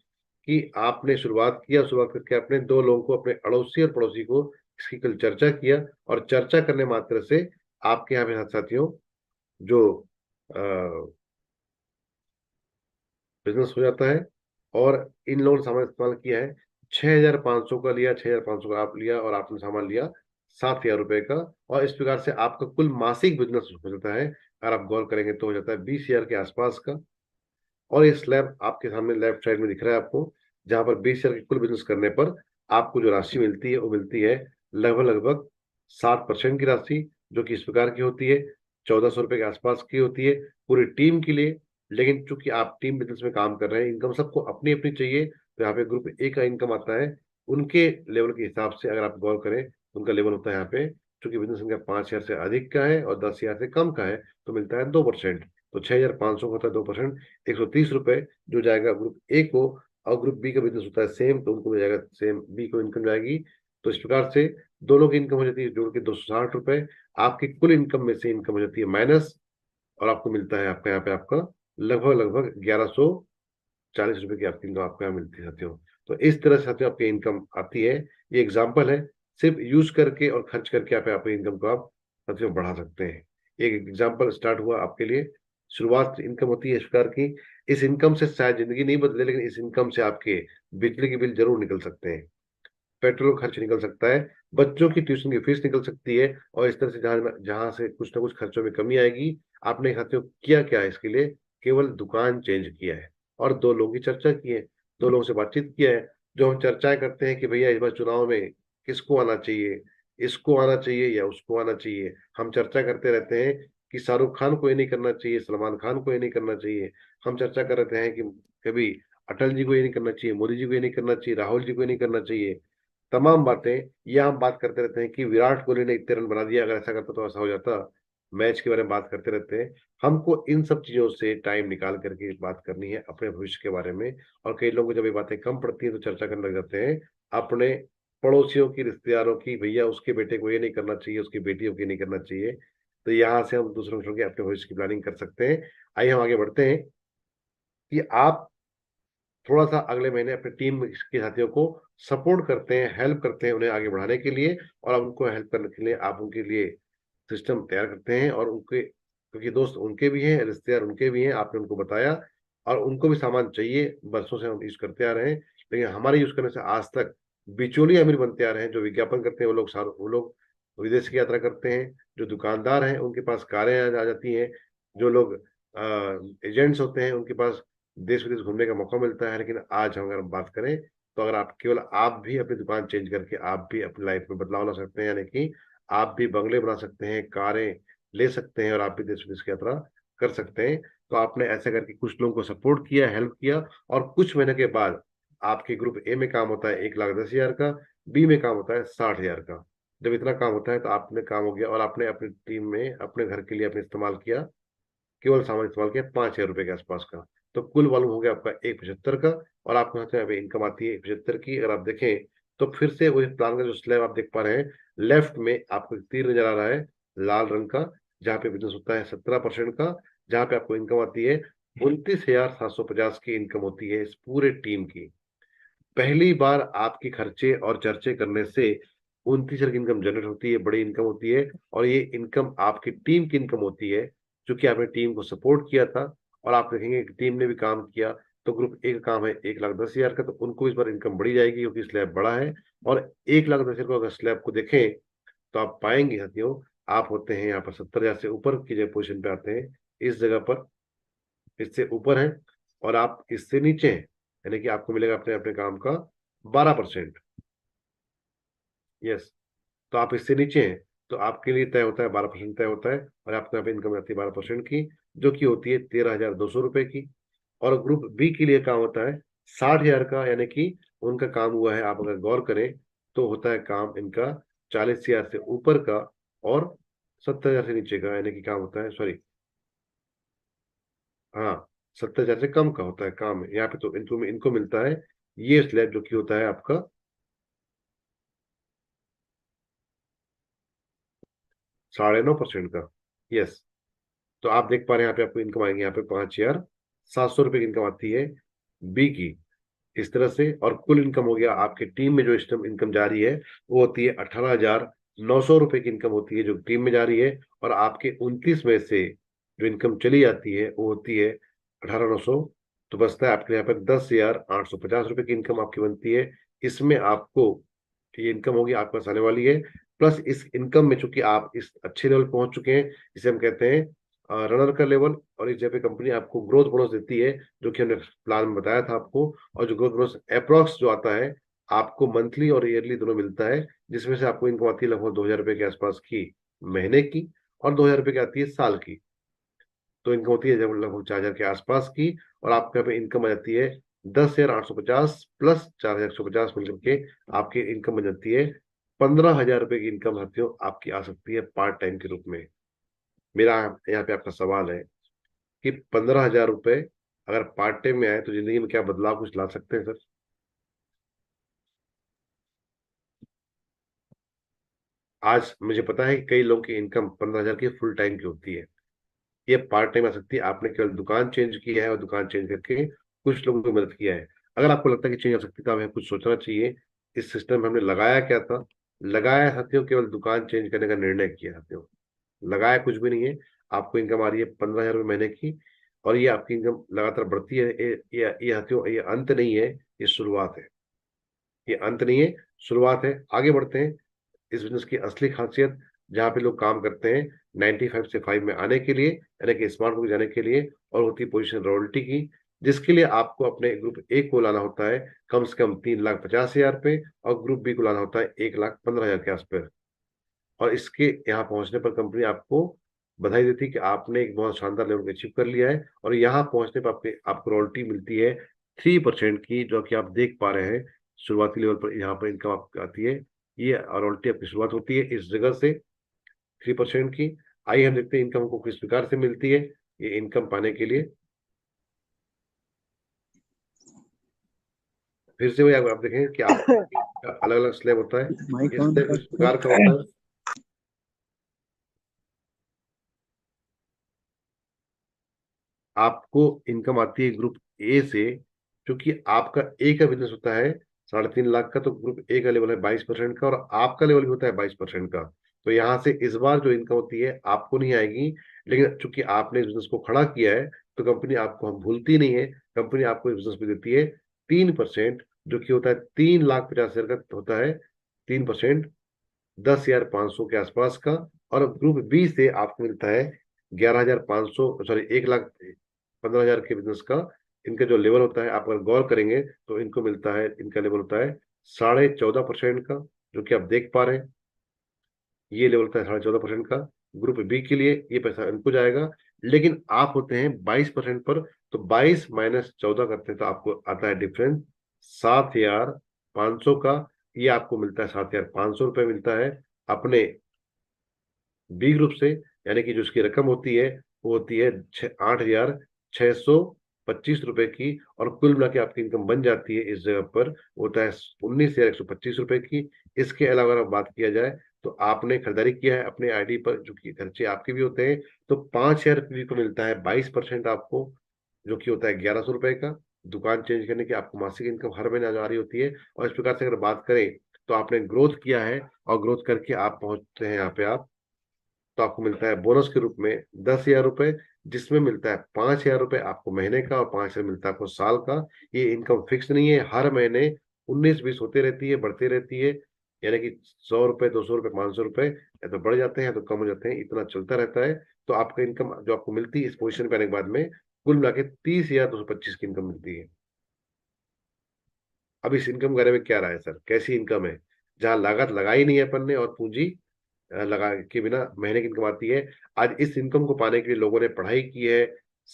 कि आपने शुरुआत करके अपने 2 लोगों को, अपने अड़ोसी और पड़ोसी को इसकी कल चर्चा किया, और चर्चा करने मात्र से आपके यहाँ पे साथियों जो बिजनेस हो जाता है। और इन लोगों ने सामान इस्तेमाल किया है, 6,500 का लिया, 6,500 का आप लिया, और आपने सामान लिया 7,000 रुपए का। और इस प्रकार से आपका कुल मासिक बिजनेस हो जाता है, अगर आप गौर करेंगे तो हो जाता है 20,000 के आसपास का। और ये स्लैब आपके सामने लेफ्ट साइड में दिख रहा है आपको, जहां पर 20,000 के कुल बिजनेस करने पर आपको जो राशि मिलती है वो मिलती है लगभग लगभग 7% की राशि, जो कि इस प्रकार की होती है, 1,400 रुपए के आसपास की होती है पूरी टीम के लिए। लेकिन चूंकि आप टीम बिजनेस में काम कर रहे हैं, इनकम सबको अपनी अपनी चाहिए, तो यहाँ पे ग्रुप ए का इनकम आता है उनके लेवल के हिसाब से। अगर आप गौर करें, उनका लेवल होता है यहाँ पे, चूंकि बिजनेस इनका 5,000 से अधिक का है और 10,000 से कम का है, तो मिलता है 2%। तो 6,500 का होता है 2%, 130 रुपए जो जाएगा ग्रुप ए को। और ग्रुप बी का बिजनेस होता है सेम, तो उनको मिल जाएगा सेम, बी को इनकम जाएगी। तो इस प्रकार से दोनों की इनकम हो जाती है जोड़ के 260 रुपए। आपकी कुल इनकम में से इनकम हो जाती है माइनस, और आपको मिलता है आपका यहाँ पे आपका लगभग लगभग 1,140 रुपए की आपकी इनकम आपको यहाँ मिलती है साथियों। तो इस तरह से साथियों आपकी इनकम आती है। ये एग्जाम्पल है, सिर्फ यूज करके और खर्च करके आप आपकी इनकम को आप साथियों बढ़ा सकते हैं। एक एग्जाम्पल स्टार्ट हुआ आपके लिए। शुरुआत इनकम होती है इस प्रकार की। इस इनकम से शायद जिंदगी नहीं बदले, लेकिन इस इनकम से आपके बिजली के बिल जरूर निकल सकते हैं, पेट्रोल खर्च निकल सकता है, बच्चों की ट्यूशन की फीस निकल सकती है। और इस तरह से जहां जहां से कुछ ना कुछ खर्चों में कमी आएगी। आपने साथियों किया क्या है इसके लिए? केवल दुकान चेंज किया है, और 2 लोगों की चर्चा की है, 2 लोगों से बातचीत किया है। जो हम चर्चाएं करते हैं कि भैया इस बार चुनाव में किसको आना चाहिए, इसको आना चाहिए या उसको आना चाहिए, हम चर्चा करते रहते हैं कि शाहरुख खान को ये नहीं करना चाहिए, सलमान खान को ये नहीं करना चाहिए। हम चर्चा कर रहे हैं कि कभी अटल जी को ये नहीं करना चाहिए, मोदी जी को ये नहीं करना चाहिए, राहुल जी को ये नहीं करना चाहिए। तमाम बातें यह हम बात करते रहते हैं कि विराट कोहली ने इतने रन बना दिया, अगर ऐसा करता तो ऐसा हो जाता। मैच के बारे में बात करते रहते हैं। हमको इन सब चीजों से टाइम निकाल करके बात करनी है अपने भविष्य के बारे में। और कई लोगों को जब ये बातें कम पड़ती हैं तो चर्चा करने लग जाते हैं अपने पड़ोसियों की, रिश्तेदारों की, भैया उसके बेटे को ये नहीं करना चाहिए, उसकी बेटियों को ये नहीं करना चाहिए। तो यहाँ से हम दूसरों के अपने भविष्य की प्लानिंग कर सकते हैं। आइए हम आगे बढ़ते हैं। कि आप थोड़ा सा अगले महीने अपने टीम के साथियों को सपोर्ट करते हैं, हेल्प करते हैं उन्हें आगे बढ़ाने के लिए, और आप उनको हेल्प करने के लिए आप उनके लिए सिस्टम तैयार करते हैं, और उनके, क्योंकि दोस्त उनके भी हैं, रिश्तेदार उनके भी हैं, आपने उनको बताया, और उनको भी सामान चाहिए, बरसों से हम यूज करते आ रहे हैं, लेकिन हमारे यूज करने से आज तक बिचौलिए अमीर बनते आ रहे हैं। जो विज्ञापन करते हैं वो लोग विदेश की यात्रा करते हैं, जो दुकानदार हैं उनके पास कारें आ जाती हैं, जो लोग एजेंट्स होते हैं उनके पास देश विदेश घूमने का मौका मिलता है। लेकिन आज हम अगर बात करें, तो अगर आप केवल आप भी अपनी दुकान चेंज करके आप भी अपनी लाइफ में बदलाव ला सकते हैं, यानी कि आप भी बंगले बना सकते हैं, कारें ले सकते हैं, और आप भी देश विदेश की यात्रा कर सकते हैं। तो आपने ऐसा करके कुछ लोगों को सपोर्ट किया, हेल्प किया, और कुछ महीने के बाद आपके ग्रुप ए में काम होता है 1,10,000 का, बी में काम होता है 60,000 का। जब इतना काम होता है तो आपने काम हो गया, और आपने अपनी टीम में अपने घर के लिए आपने इस्तेमाल किया, केवल सामान इस्तेमाल किया 5,000 रुपए के आसपास का, तो कुल वॉल्यूम हो गया आपका 1,75 का, और आपके हाथ में अभी इनकम आती है 1,75 की। अगर आप देखें तो फिर से वही प्लान का जो स्लैब आप देख पा रहे हैं, लेफ्ट में आपको एक तीर नजर आ रहा है लाल रंग का, जहाँ पे बिजनेस होता है 17% का, जहाँ पे आपको इनकम आती है 29,750 की इनकम होती है इस पूरे टीम की। पहली बार आपके खर्चे और चर्चे करने से 29,000 की इनकम जनरेट होती है, बड़ी इनकम होती है, और ये इनकम आपकी टीम की इनकम होती है, क्योंकि आपने टीम को सपोर्ट किया था। और आप देखेंगे कि टीम ने भी काम किया, तो ग्रुप ए का काम है 1,10,000 का, तो उनको इस बार इनकम बढ़ी जाएगी क्योंकि स्लैब बड़ा है। और 1,10,000 को अगर स्लैब को देखें तो आप पाएंगे साथियों, आप होते हैं यहाँ पर 70,000 से ऊपर की जो पोजिशन पे आते हैं, इस जगह पर इससे ऊपर है, और आप इससे नीचे हैं, यानी कि आपको मिलेगा अपने अपने काम का 12%। यस, तो आप इससे नीचे हैं, तो आपके लिए तय होता है 12% तय होता है, और आपको यहाँ पे इनकम आती है 12% की, जो कि होती है 13,200 रुपए की। और ग्रुप बी के लिए काम होता है 60,000 का, यानी कि उनका काम हुआ है, आप अगर गौर करें तो होता है काम इनका 40,000 से ऊपर का, और 70,000 से नीचे का, यानी कि काम होता है, सॉरी, हाँ, 70,000 से कम का होता है काम यहाँ पे। तो इनको इनको मिलता है ये स्लैब, जो कि होता है आपका 9.5% का। यस, तो आप देख पा रहे हैं यहाँ पे आपको इनकम आएंगे यहाँ पे 5,700 रुपए की इनकम आती है बी की, इस तरह से। और कुल इनकम हो गया आपके टीम में जो इनकम जा रही है, वो होती है 18,900 रुपए की इनकम होती है जो टीम में जा रही है। और आपके 29 में से जो इनकम चली जाती है वो होती है 18,900, तो बचता है आपके यहाँ पर 10,850 रुपए की इनकम आपकी बनती है। इसमें आपको ये इनकम होगी आपके पास आने वाली है, प्लस इस इनकम में चूंकि आप इस अच्छे लेवल पहुंच चुके हैं, जिसे हम कहते हैं रनर का लेवल, और इस जगह पे कंपनी आपको ग्रोथ बोनस देती है, जो कि हमने प्लान में बताया था आपको। और जो ग्रोथ बोनस अप्रोक्स जो आता है आपको मंथली और ईयरली दोनों मिलता है, जिसमें से आपको इनकम आती है लगभग 2,000 रुपए के आसपास की महीने की, और 2,000 रुपए की आती है साल की। तो इनकम होती है जब लगभग 4,000 के आसपास की, और आपके यहाँ पे इनकम आ जाती है 10,850 प्लस 4,150 मिलकर के आपकी इनकम बन जाती है 15,000 रुपए की इनकम साथियों आपकी आ सकती है पार्ट टाइम के रूप में। मेरा यहाँ पे आपका सवाल है कि 15,000 रुपए अगर पार्ट टाइम में आए तो जिंदगी में क्या बदलाव कुछ ला सकते हैं सर? आज मुझे पता है कि कई लोगों की इनकम 15,000 की फुल टाइम की होती है, ये पार्ट टाइम आ सकती है। आपने केवल दुकान चेंज किया है और दुकान चेंज करके कुछ लोगों की मदद किया है। अगर आपको लगता है कि चेंज आ सकती है तो हमें कुछ सोचना चाहिए। इस सिस्टम में हमने लगाया क्या था? लगाया साथियों केवल दुकान चेंज करने का निर्णय किया साथियों, लगाया कुछ भी नहीं है। आपको इनकम आ रही है 15,000 रुपये महीने की, और ये आपकी इनकम लगातार बढ़ती है। ये साथियों ये अंत नहीं है, ये शुरुआत है। ये अंत नहीं है, शुरुआत है। आगे बढ़ते हैं। इस बिजनेस की असली खासियत, जहाँ पे लोग काम करते हैं 95 से 5 में आने के लिए, यानी कि स्मार्ट वर्क जाने के लिए, और होती है पोजीशन रॉयल्टी की, जिसके लिए आपको अपने ग्रुप ए को लाना होता है कम से कम 3,50,000 पे, और ग्रुप बी को लाना होता है 1,15,000 के आसपास। और इसके यहाँ पहुंचने पर कंपनी आपको बधाई देती है कि आपने एक बहुत शानदार लेवल को अचीव कर लिया है। और यहाँ पहुंचने पर आपको रॉयल्टी मिलती है 3% की, जो कि आप देख पा रहे हैं शुरुआती लेवल पर यहाँ पर इनकम आपको आती है। ये रॉयल्टी आपकी शुरुआत होती है इस जगह से 3% की। आइए हम देखते हैं इनकम को किस प्रकार से मिलती है। ये इनकम पाने के लिए फिर से वही आप देखें कि आप अलग अलग स्लैब होता है, माइक इस ऑन स्लैब इस प्रकार का कर। होता है। आपको इनकम आती है ग्रुप ए से, क्योंकि आपका ए का बिजनेस होता है 3.5 लाख का, तो ग्रुप ए का लेवल है 22% का, और आपका लेवल भी होता है 22% का। तो यहाँ से इस बार जो इनकम होती है आपको नहीं आएगी, लेकिन चूंकि आपने इस बिजनेस को खड़ा किया है तो कंपनी आपको हम भूलती नहीं है। कंपनी आपको इस बिजनेस में देती है 3%, जो कि होता है 3,50,000 का होता है 3%, 10,500 के आसपास का। और ग्रुप बी से आपको मिलता है 11,500, सॉरी 1,15,000 के बिजनेस का। इनका जो लेवल होता है, आप अगर गौर करेंगे तो इनको मिलता है, इनका लेवल होता है 14.5% का, जो कि आप देख पा रहे हैं। ये लेवल होता है 14.5% का ग्रुप बी के लिए, ये पैसा इनको जाएगा। लेकिन आप होते हैं 22% पर, तो 22 माइनस 14 करते हैं तो आपको आता है डिफरेंस 7,500 का। ये आपको मिलता है 7,500 रुपये मिलता है अपने बी ग्रुप से। यानी कि जो उसकी रकम होती है वो होती है 8,625 रुपए की, और कुल मिला के आपकी इनकम बन जाती है इस जगह पर होता है 19,125 रुपए की। इसके अलावा अगर बात किया जाए तो आपने खरीदारी किया है अपने आईडी पर, जो कि खर्चे आपके भी होते हैं, तो 5,000 को मिलता है 22% आपको, जो कि होता है 1,100 रुपए का। दुकान चेंज करने की आपको मासिक इनकम हर महीने आ रही होती है। और इस प्रकार से अगर बात करें तो आपने ग्रोथ किया है, और ग्रोथ करके आप पहुंचते हैं यहाँ पे आप, तो आपको मिलता है बोनस के रूप में 10,000 रुपए, जिसमें मिलता है 5,000 रुपए आपको महीने का, और 5,000 मिलता है आपको साल का। ये इनकम फिक्स नहीं है, हर महीने 19-20 होते रहती है, बढ़ती रहती है। यानी कि 100 रुपए, 200 रुपए, 500 रुपए, या तो बढ़ जाते हैं या तो कम हो जाते हैं, इतना चलता रहता है। तो आपका इनकम जो आपको मिलती है इस पोजीशन पे आने के बाद में, कुल मिला के 30,225 की इनकम मिलती है। अब इस इनकम के बारे में क्या राय है सर, कैसी इनकम है, जहाँ लागत लगाई नहीं है अपन ने और पूंजी लगा के बिना महीने की इनकम आती है। आज इस इनकम को पाने के लिए लोगों ने पढ़ाई की है,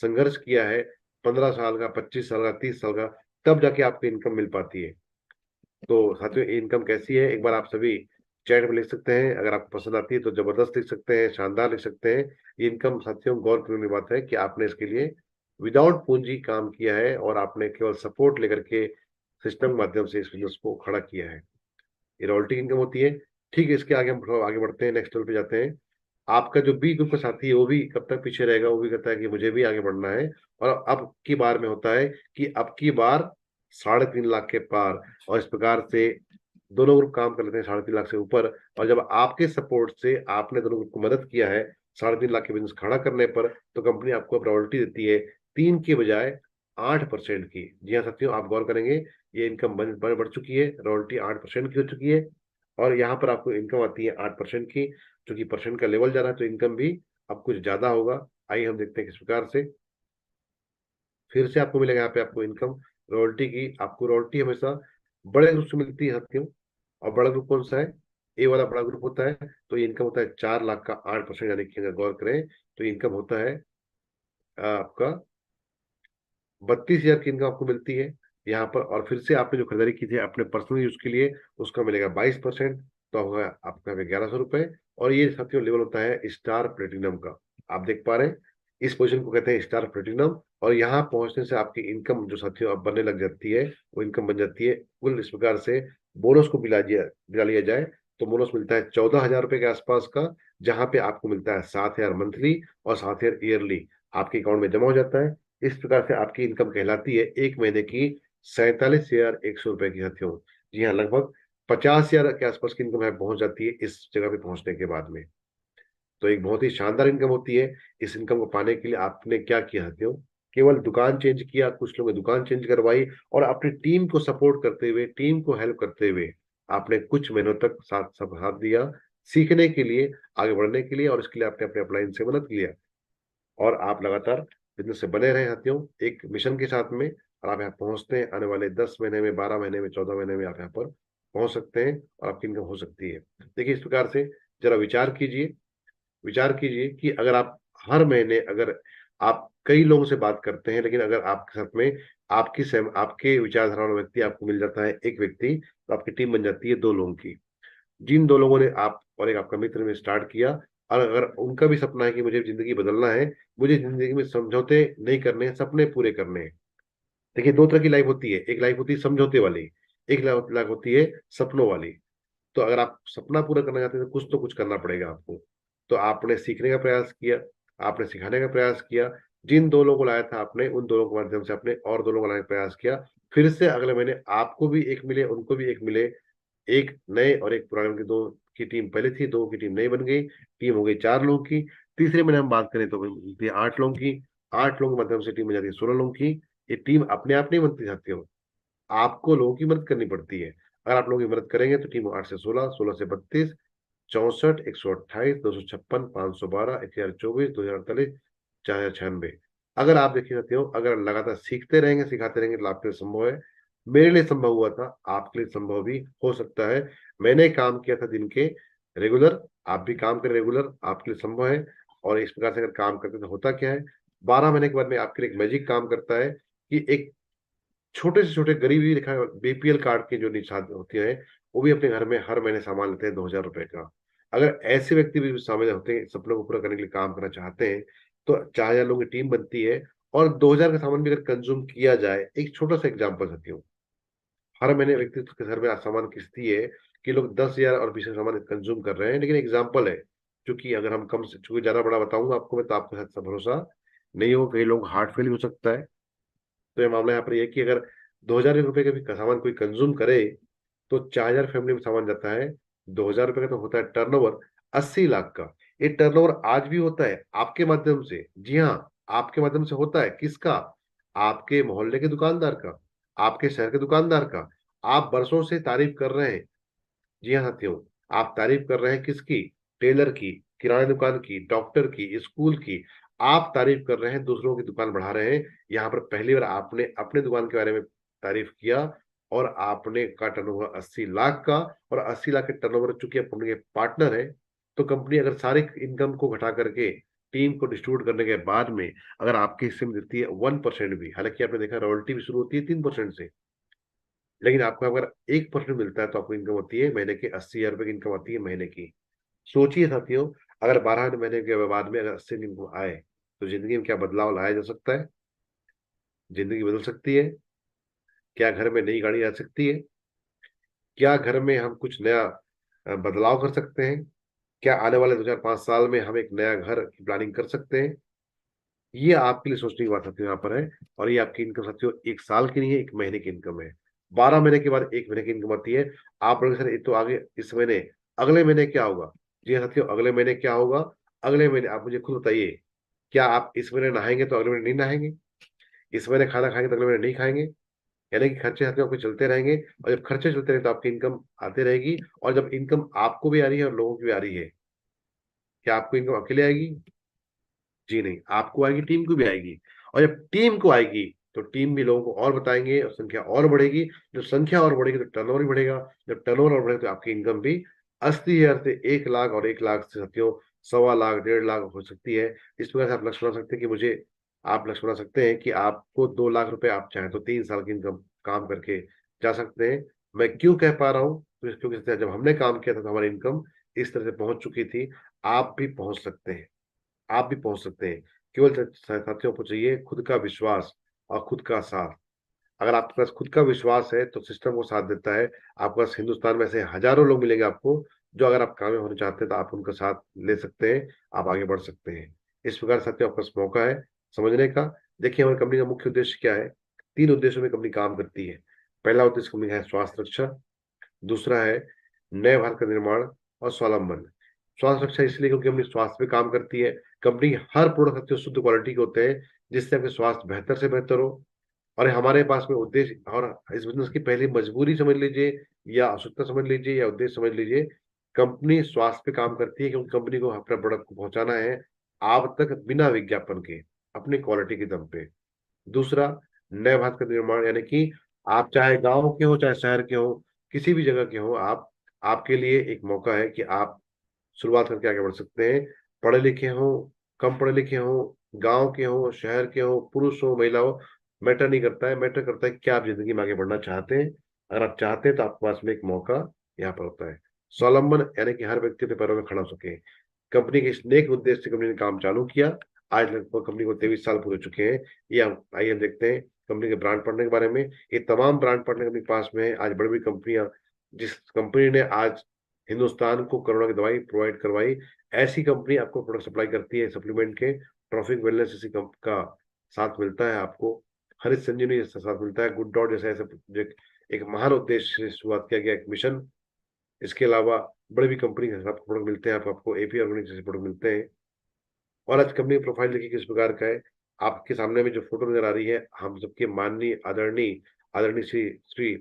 संघर्ष किया है, 15 साल का, 25 साल का, 30 साल का, तब जाके आपको इनकम मिल पाती है। तो साथियों, ये इनकम कैसी है, एक बार आप सभी चैट में लिख सकते हैं। अगर आपको पसंद आती है तो जबरदस्त लिख सकते हैं, शानदार लिख सकते हैं। ये इनकम साथियों, गौर करने की बात है कि आपने इसके लिए विदाउट पूंजी काम किया है, और आपने केवल सपोर्ट लेकर के सिस्टम के माध्यम से इस बिजनेस को खड़ा किया है। ये रॉयल्टी इनकम होती है। ठीक है, इसके आगे हम थोड़ा आगे बढ़ते हैं, नेक्स्ट लेवल पे जाते हैं। आपका जो बी ग्रुप का साथी है वो भी कब तक पीछे रहेगा, वो भी कहता है कि मुझे भी आगे बढ़ना है। और अब की बार में होता है कि अब की बार 3.5 लाख के पार, और इस प्रकार से दोनों ग्रुप काम कर लेते हैं 3.5 लाख से ऊपर। और जब आपके सपोर्ट से आपने दोनों ग्रुप को मदद किया है 3.5 लाख के बिजनेस खड़ा करने पर, तो कंपनी आपको प्रायोरिटी देती है 3 के बजाय 8% की। जी हाँ साथियों, आप गौर करेंगे, ये इनकम बढ़ चुकी है, रॉयल्टी 8% की हो चुकी है। और यहाँ पर आपको इनकम आती है 8% की। क्योंकि परसेंट का लेवल जा रहा है तो इनकम भी अब कुछ ज्यादा होगा। आइए हम देखते हैं किस प्रकार से फिर से आपको मिलेगा यहाँ पे आपको इनकम रॉयल्टी की। आपको रॉयल्टी हमेशा बड़े ग्रुप से मिलती है साथियों। और बड़ा ग्रुप कौन सा है, ए वाला बड़ा ग्रुप होता है। तो ये इनकम होता है 4 लाख का 8%, यानी कि अगर गौर करें तो इनकम होता है आपका 32,000 की इनकम आपको मिलती है यहाँ पर। और फिर से आपने जो खरीदारी की थी अपने पर्सनल यूज के लिए, उसका मिलेगा 22%, तो होगा आपका 1,100 रुपए। और ये साथियों लेवल होता है स्टार प्लेटिनम का। आप देख पा रहे हैं, इस पोजीशन को कहते हैं स्टार प्लेटिनम। और यहाँ पहुंचने से आपकी इनकम जो साथियों अब बनने लग जाती है, वो इनकम बन जाती है कुल। इस प्रकार से बोनस को मिला लिया जाए तो बोनस मिलता है 14,000 रुपए के आसपास का, जहां पे आपको मिलता है 7,000 मंथली और 7,000 ईयरली आपके अकाउंट में जमा हो जाता है। इस प्रकार से आपकी इनकम कहलाती है एक महीने की 47,100 रुपए की साथियों। जी हाँ, लगभग 50,000 के आसपास की इनकम है पहुंच जाती है इस जगह पे पहुंचने के बाद में। तो एक बहुत ही शानदार इनकम होती है। इस इनकम को पाने के लिए आपने क्या किया साथियों, केवल दुकान चेंज किया, कुछ लोगों ने दुकान चेंज करवाई, और अपनी टीम को सपोर्ट करते हुए, टीम को हेल्प करते हुए आपने कुछ महीनों तक साथ दिया सीखने के लिए, आगे बढ़ने के लिए। और इसके लिए आपने अपने अपलाइन से मदद लिया, और आप लगातार बिजनेस से बने रहे साथियों एक मिशन के साथ में। और आप यहाँ पहुंचते हैं आने वाले 10 महीने में, 12 महीने में, 14 महीने में आप यहाँ पर पहुंच सकते हैं, और आपकी इनकम हो सकती है। देखिए इस प्रकार से जरा विचार कीजिए, विचार कीजिए कि अगर आप हर महीने, अगर आप कई लोगों से बात करते हैं, लेकिन अगर आपके साथ में आपके विचारधारा वाला व्यक्ति आपको मिल जाता है एक व्यक्ति, तो आपकी टीम बन जाती है 2 लोगों की। जिन 2 लोगों ने आप और एक आपका मित्र ने स्टार्ट किया, और अगर उनका भी सपना है कि मुझे जिंदगी बदलना है, मुझे जिंदगी में समझौते नहीं करने हैं, सपने पूरे करने हैं। देखिए 2 तरह की लाइफ होती है, एक लाइफ होती है समझौते वाली, एक लाइफ होती है सपनों वाली। तो अगर आप सपना पूरा करना चाहते हैं तो कुछ करना पड़ेगा आपको। तो आपने सीखने का प्रयास किया, आपने सिखाने का प्रयास किया, जिन 2 लोगों को लाया था आपने, उन दोनों के माध्यम से आपने और 2 लोगों को लाने का प्रयास किया। फिर से अगले महीने आपको भी 1 मिले, उनको भी 1 मिले। एक नए और एक पुराने, उनकी 2 की टीम पहले थी, 2 की टीम नई बन गई, टीम हो गई 4 लोगों की। तीसरे महीने हम बात करें तो बनती है 8 लोगों की, 8 लोगों के माध्यम से टीम हो जाती है 16 लोगों की। ये टीम अपने आप नहीं बनती, साथियों, आपको लोगों की मदद करनी पड़ती है। अगर आप लोगों की मदद करेंगे तो टीम 8 से 16, 16 से 32, 64, 128, 256, 512, 1024, 2048, 4096। अगर आप देखिए साथियों, अगर लगातार सीखते रहेंगे, सिखाते रहेंगे तो आपके लिए संभव है। मेरे लिए संभव हुआ था, आपके लिए संभव भी हो सकता है। मैंने काम किया था दिन के रेगुलर, आप भी काम करें रेगुलर, आपके लिए संभव है। और इस प्रकार से अगर काम करते तो होता क्या है, 12 महीने के बाद में आपके लिए एक मैजिक काम करता है कि एक छोटे से छोटे गरीबी रेखा, बीपीएल कार्ड के जो निशान होते हैं, वो भी अपने घर में हर महीने सामान लेते हैं 2,000 रुपए का। अगर ऐसे व्यक्ति भी शामिल होते हैं, सपनों को पूरा करने के लिए काम करना चाहते हैं, तो 4,000 लोगों की टीम बनती है। और 2,000 का सामान भी अगर कंज्यूम किया जाए, एक छोटा सा एग्जाम्पल देती हूँ, हर महीने व्यक्ति के घर में सामान किस्ती है कि लोग 10,000 और 20,000 सामान कंज्यूम कर रहे हैं, लेकिन एग्जाम्पल है। क्योंकि अगर हम कम से, चूंकि ज्यादा बड़ा बताऊंगा आपको मैं, तो आपके साथ भरोसा नहीं हो, कई लोग हार्ट फेल भी हो सकता है। तो ये मामला यहाँ पर ये कि अगर 2,000 रुपए का भी सामान कोई कंज्यूम करे, तो 4,000 फैमिली में सामान जाता है। 2,000 रुपए का तो होता है टर्नओवर 80 लाख का। ये टर्नओवर आज भी होता है आपके माध्यम से। जी हाँ, आपके माध्यम से होता है। किसका? आपके मोहल्ले के दुकानदार का, आपके शहर के दुकानदार का। आप बरसों से तारीफ कर रहे हैं। जी हाँ साथियों, आप तारीफ कर रहे हैं किसकी? टेलर की, किराना दुकान की, डॉक्टर की, स्कूल की। आप तारीफ कर रहे हैं, दूसरों की दुकान बढ़ा रहे हैं। यहाँ पर पहली बार आपने अपने दुकान के बारे में तारीफ किया, और आपने का टर्नओवर 80 लाख का। और 80 लाख के टर्नओवर, चूंकि आप कंपनी के पार्टनर है, तो कंपनी अगर सारे इनकम को घटा करके टीम को डिस्ट्रीब्यूट करने के बाद में अगर आपके हिस्से में देती है 1% भी, हालांकि आपने देखा रॉयल्टी भी शुरू होती है 3% से, लेकिन आपको अगर 1% मिलता है तो आपको इनकम होती है महीने की 80,000 रुपए की इनकम आती है महीने की। सोचिए साथियों, अगर 12 महीने के बाद में अगर 80 दिन को आए, तो जिंदगी में क्या बदलाव लाया जा सकता है? जिंदगी बदल सकती है। क्या घर में नई गाड़ी आ सकती है? क्या घर में हम कुछ नया बदलाव कर सकते हैं? क्या आने वाले 2 4 5 साल में हम एक नया घर की प्लानिंग कर सकते हैं? ये आपके लिए सोचने की बात साथियों यहाँ पर है। और ये आपकी इनकम साथियों 1 साल की नहीं है, 1 महीने की इनकम है। 12 महीने के बाद 1 महीने की इनकम आती है। आप लोग सर, ये तो आगे इस महीने, अगले महीने क्या होगा? जी हाँ साथियों, अगले महीने क्या होगा? अगले महीने आप मुझे खुद बताइए, क्या आप इस महीने नहाएंगे तो अगले महीने नहीं नहाएंगे? इस महीने खाना खाएंगे तो अगले महीने नहीं खाएंगे? यानी कि खर्चे साथियों आपके चलते रहेंगे। और जब खर्चे चलते रहेंगे तो आपकी इनकम आती रहेगी। और जब इनकम आपको भी आ रही है और लोगों की भी आ रही है, क्या आपको इनकम अकेले आएगी? जी नहीं, आपको आएगी, टीम को भी आएगी। और जब टीम को आएगी, तो टीम भी लोगों को और बताएंगे और संख्या और बढ़ेगी। जब संख्या और बढ़ेगी तो टर्नओवर भी बढ़ेगा। जब टर्नओवर और बढ़ेगा तो आपकी इनकम भी 80,000 से 1 लाख, और 1 लाख से साथियों 1.25 लाख, 1.5 लाख हो सकती है। इस प्रकार से आप लक्ष्य बना सकते हैं कि मुझे, आप लक्ष्य बना सकते हैं कि आपको 2 लाख रुपए आप चाहें तो 3 साल की इनकम काम करके जा सकते हैं। मैं क्यों कह पा रहा हूँ? क्योंकि जब हमने काम किया था तो हमारी इनकम इस तरह से पहुंच चुकी थी। आप भी पहुंच सकते हैं, आप भी पहुंच सकते हैं। केवल साथियों को चाहिए खुद का विश्वास और खुद का साथ। अगर आपके पास खुद का विश्वास है तो सिस्टम वो साथ देता है। आपके पास हिंदुस्तान में ऐसे हजारों लोग मिलेंगे आपको, जो अगर आप कामयाब होना चाहते हैं तो आप उनका साथ ले सकते हैं, आप आगे बढ़ सकते हैं। इस प्रकार साथियों आपके पास मौका है समझने का। देखिए, हमारी कंपनी का मुख्य उद्देश्य क्या है? 3 उद्देश्यों में कंपनी काम करती है। पहला उद्देश्य कंपनी का है स्वास्थ्य रक्षा, दूसरा है नए भारत का निर्माण, और स्वावलंबन। स्वास्थ्य रक्षा इसलिए क्योंकि कंपनी स्वास्थ्य पे काम करती है। कंपनी के हर प्रोडक्ट अच्छे शुद्ध क्वालिटी के होते हैं, जिससे आपके स्वास्थ्य बेहतर से बेहतर हो। और हमारे पास में उद्देश्य, और इस बिजनेस की पहली मजबूरी समझ लीजिए, या आवश्यकता समझ लीजिए, या उद्देश्य समझ लीजिए, कंपनी स्वास्थ्य पे काम करती है क्योंकि कंपनी को अपने प्रोडक्ट को पहुंचाना है आप तक बिना विज्ञापन के, अपनी क्वालिटी के दम पे। दूसरा, नए भारत का निर्माण, यानी कि आप चाहे गांव के हो चाहे शहर के हो, किसी भी जगह के हो आप, आपके लिए एक मौका है कि आप शुरुआत करके आगे बढ़ सकते हैं। पढ़े लिखे हो, कम पढ़े लिखे हो, गांव के हो, शहर के हो, पुरुष हो, महिला हो, मैटर नहीं करता है। मैटर करता है कि क्या आप जिंदगी में आगे बढ़ना चाहते हैं। अगर आप चाहते हैं तो आपके पास में एक मौका यहाँ पर होता है। स्वावलंबन, यानी कि हर व्यक्ति अपने पैरों में खड़ा हो सके। कंपनी के इस नेक उद्देश्य से कंपनी ने काम चालू किया। आज लगभग कंपनी को 23 साल पूरे चुके हैं। ये आइए हम देखते हैं कंपनी के ब्रांड पार्टनर के बारे में। ये तमाम ब्रांड पार्टनर कंपनी के पास में है। आज बड़ी बड़ी कंपनियां, जिस कंपनी ने आज हिंदुस्तान को कोरोना की दवाई प्रोवाइड करवाई, ऐसी कंपनी आपको प्रोडक्ट सप्लाई करती है सप्लीमेंट के, ट्रॉफिक वेलनेस जैसी का साथ मिलता है आपको, हरित संजीवनी जैसा साथ मिलता है, गुड डॉट जैसा ऐसा प्रोजेक्ट एक महान उद्देश्य से शुरुआत किया गया एक मिशन। इसके अलावा बड़ी भी कंपनी के साथ प्रोडक्ट मिलते हैं, आपको एपी ऑर्गेनिक जैसे प्रोडक्ट मिलते हैं। और आज कंपनी प्रोफाइल देखिए किस प्रकार का है। आपके सामने में जो फोटो नजर आ रही है, हम सबके माननीय आदरणीय आदरणीय श्री श्री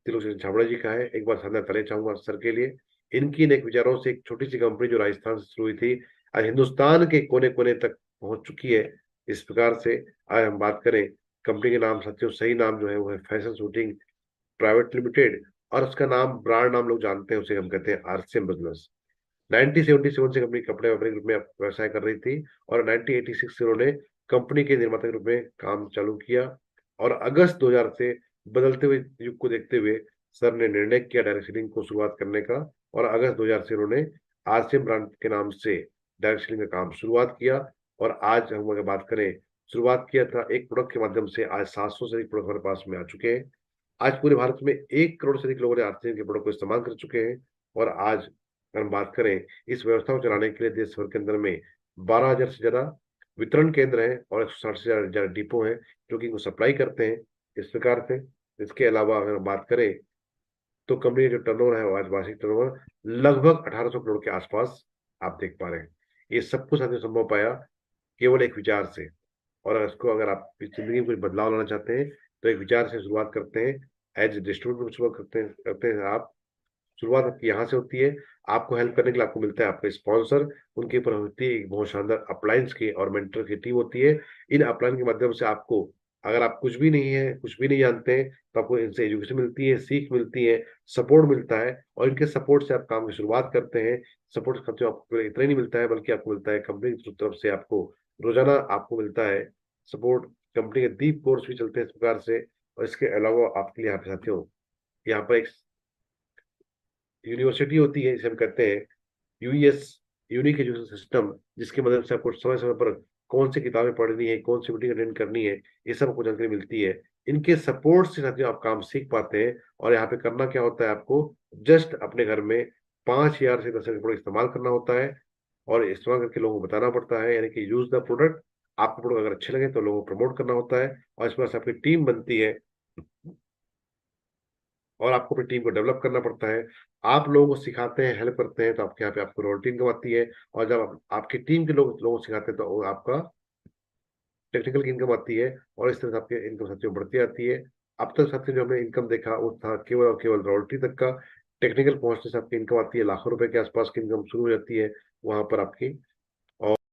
तिलक सिंह छाबड़ा जी का है। एक बार शानदार ताली चाहूंगा सर के लिए। इनकी नेक विचारों से एक छोटी सी कंपनी जो राजस्थान से शुरू हुई थी, आज हिंदुस्तान के कोने कोने तक पहुंच चुकी है। इस प्रकार से आज हम बात करें कंपनी के नाम, साथियों सही नाम जो है वो है फैशन शूटिंग प्राइवेट लिमिटेड, और उसका नाम ब्रांड नाम लोग जानते हैं, उसे हम कहते हैं आरसीएम बिजनेस। 1977 से कंपनी कपड़े व्यापारी के रूप में व्यवसाय कर रही थी, और 1986 से उन्होंने कंपनी के निर्माता के रूप में काम चालू किया। और अगस्त 2000 से बदलते हुए युग को देखते हुए सर ने निर्णय किया डायरेक्ट सेलिंग को शुरुआत करने का, और अगस्त 2000 से उन्होंने आरसीएम ब्रांड के नाम से डायरेक्ट सेलिंग का काम शुरुआत किया। और आज हम अगर बात करें, शुरुआत किया था एक प्रोडक्ट के माध्यम से, आज 700 से अधिक प्रोडक्ट हमारे पास में आ चुके हैं। आज पूरे भारत में 1 करोड़ से अधिक लोगों ने आरसीएम के प्रोडक्ट को इस्तेमाल कर चुके हैं। और आज अगर हम बात करें, इस व्यवस्था को चलाने के लिए देश भर के अंदर में 12,000 से ज्यादा वितरण केंद्र हैं और 160 से ज्यादा डिपो हैं जो कि इनको सप्लाई करते हैं इस प्रकार से। इसके अलावा अगर हम बात करें तो कंपनी का जो टर्नओवर है वो आज वार्षिक टर्नओवर लगभग 1800 करोड़ के आसपास आप देख पा रहे हैं। ये सब कुछ साथियों संभव पाया केवल एक विचार से। और इसको अगर आप इस जिंदगी में कुछ बदलाव लाना चाहते हैं तो एक विचार से शुरुआत करते हैं। एज डिस्ट्रीब्यूटर शुरुआत करते हैं आप। शुरुआत आपकी यहाँ से होती है। आपको हेल्प करने के लिए आपको मिलता है आपका स्पॉन्सर, उनके ऊपर होती है एक बहुत शानदार अप्लायंस की और मेंटर की टीम होती है। इन अप्लायंस के माध्यम से आपको, अगर आप कुछ भी नहीं है, कुछ भी नहीं जानते हैं, तो आपको इनसे एजुकेशन मिलती है, सीख मिलती है, सपोर्ट मिलता है, और इनके सपोर्ट से आप काम की शुरुआत करते हैं। सपोर्ट करते हो आपको इतना ही नहीं मिलता है, बल्कि आपको मिलता है कंपनी की तरफ से आपको रोजाना आपको मिलता है सपोर्ट। कंपनी के दीप कोर्स भी चलते हैं इस प्रकार से। और इसके अलावा आपके लिए यहाँ पे साथियों, यहाँ पर एक यूनिवर्सिटी होती है, जिसे हम कहते हैं यूईएस, यूनिक एजुकेशन सिस्टम, जिसकी मदद से आपको समय समय पर कौन सी किताबें पढ़नी है, कौन सी मीटिंग अटेंड करनी है, ये सब आपको जानकारी मिलती है। इनके सपोर्ट से साथियों आप काम सीख पाते हैं। और यहाँ पे करना क्या होता है, आपको जस्ट अपने घर में 5,000 से 10,000 प्रोडक्ट इस्तेमाल करना होता है, और इस्तेमाल करके लोगों को बताना पड़ता है, यानी कि यूज द प्रोडक्ट। आपके प्रोडक्ट अगर अच्छे लगे तो लोगों को प्रमोट करना होता है, और इस पर आपकी टीम बनती है, और आपको अपनी टीम को डेवलप करना पड़ता है। आप लोगों को सिखाते हैं, हेल्प करते हैं, तो आपके यहाँ पे आपको रॉयल्टी इनकम आती है। और जब आपकी टीम के लोगों को सिखाते हैं तो वो आपका टेक्निकल इनकम आती है, और इस तरह से आपकी इनकम साथियों बढ़ती आती है। अब तक साथियों जो हमने इनकम देखा वो था केवल और केवल रॉयल्टी तक का। टेक्निकल पहुंचने से आपकी इनकम आती है, लाखों रुपए के आसपास की इनकम शुरू हो जाती है वहां पर आपकी। और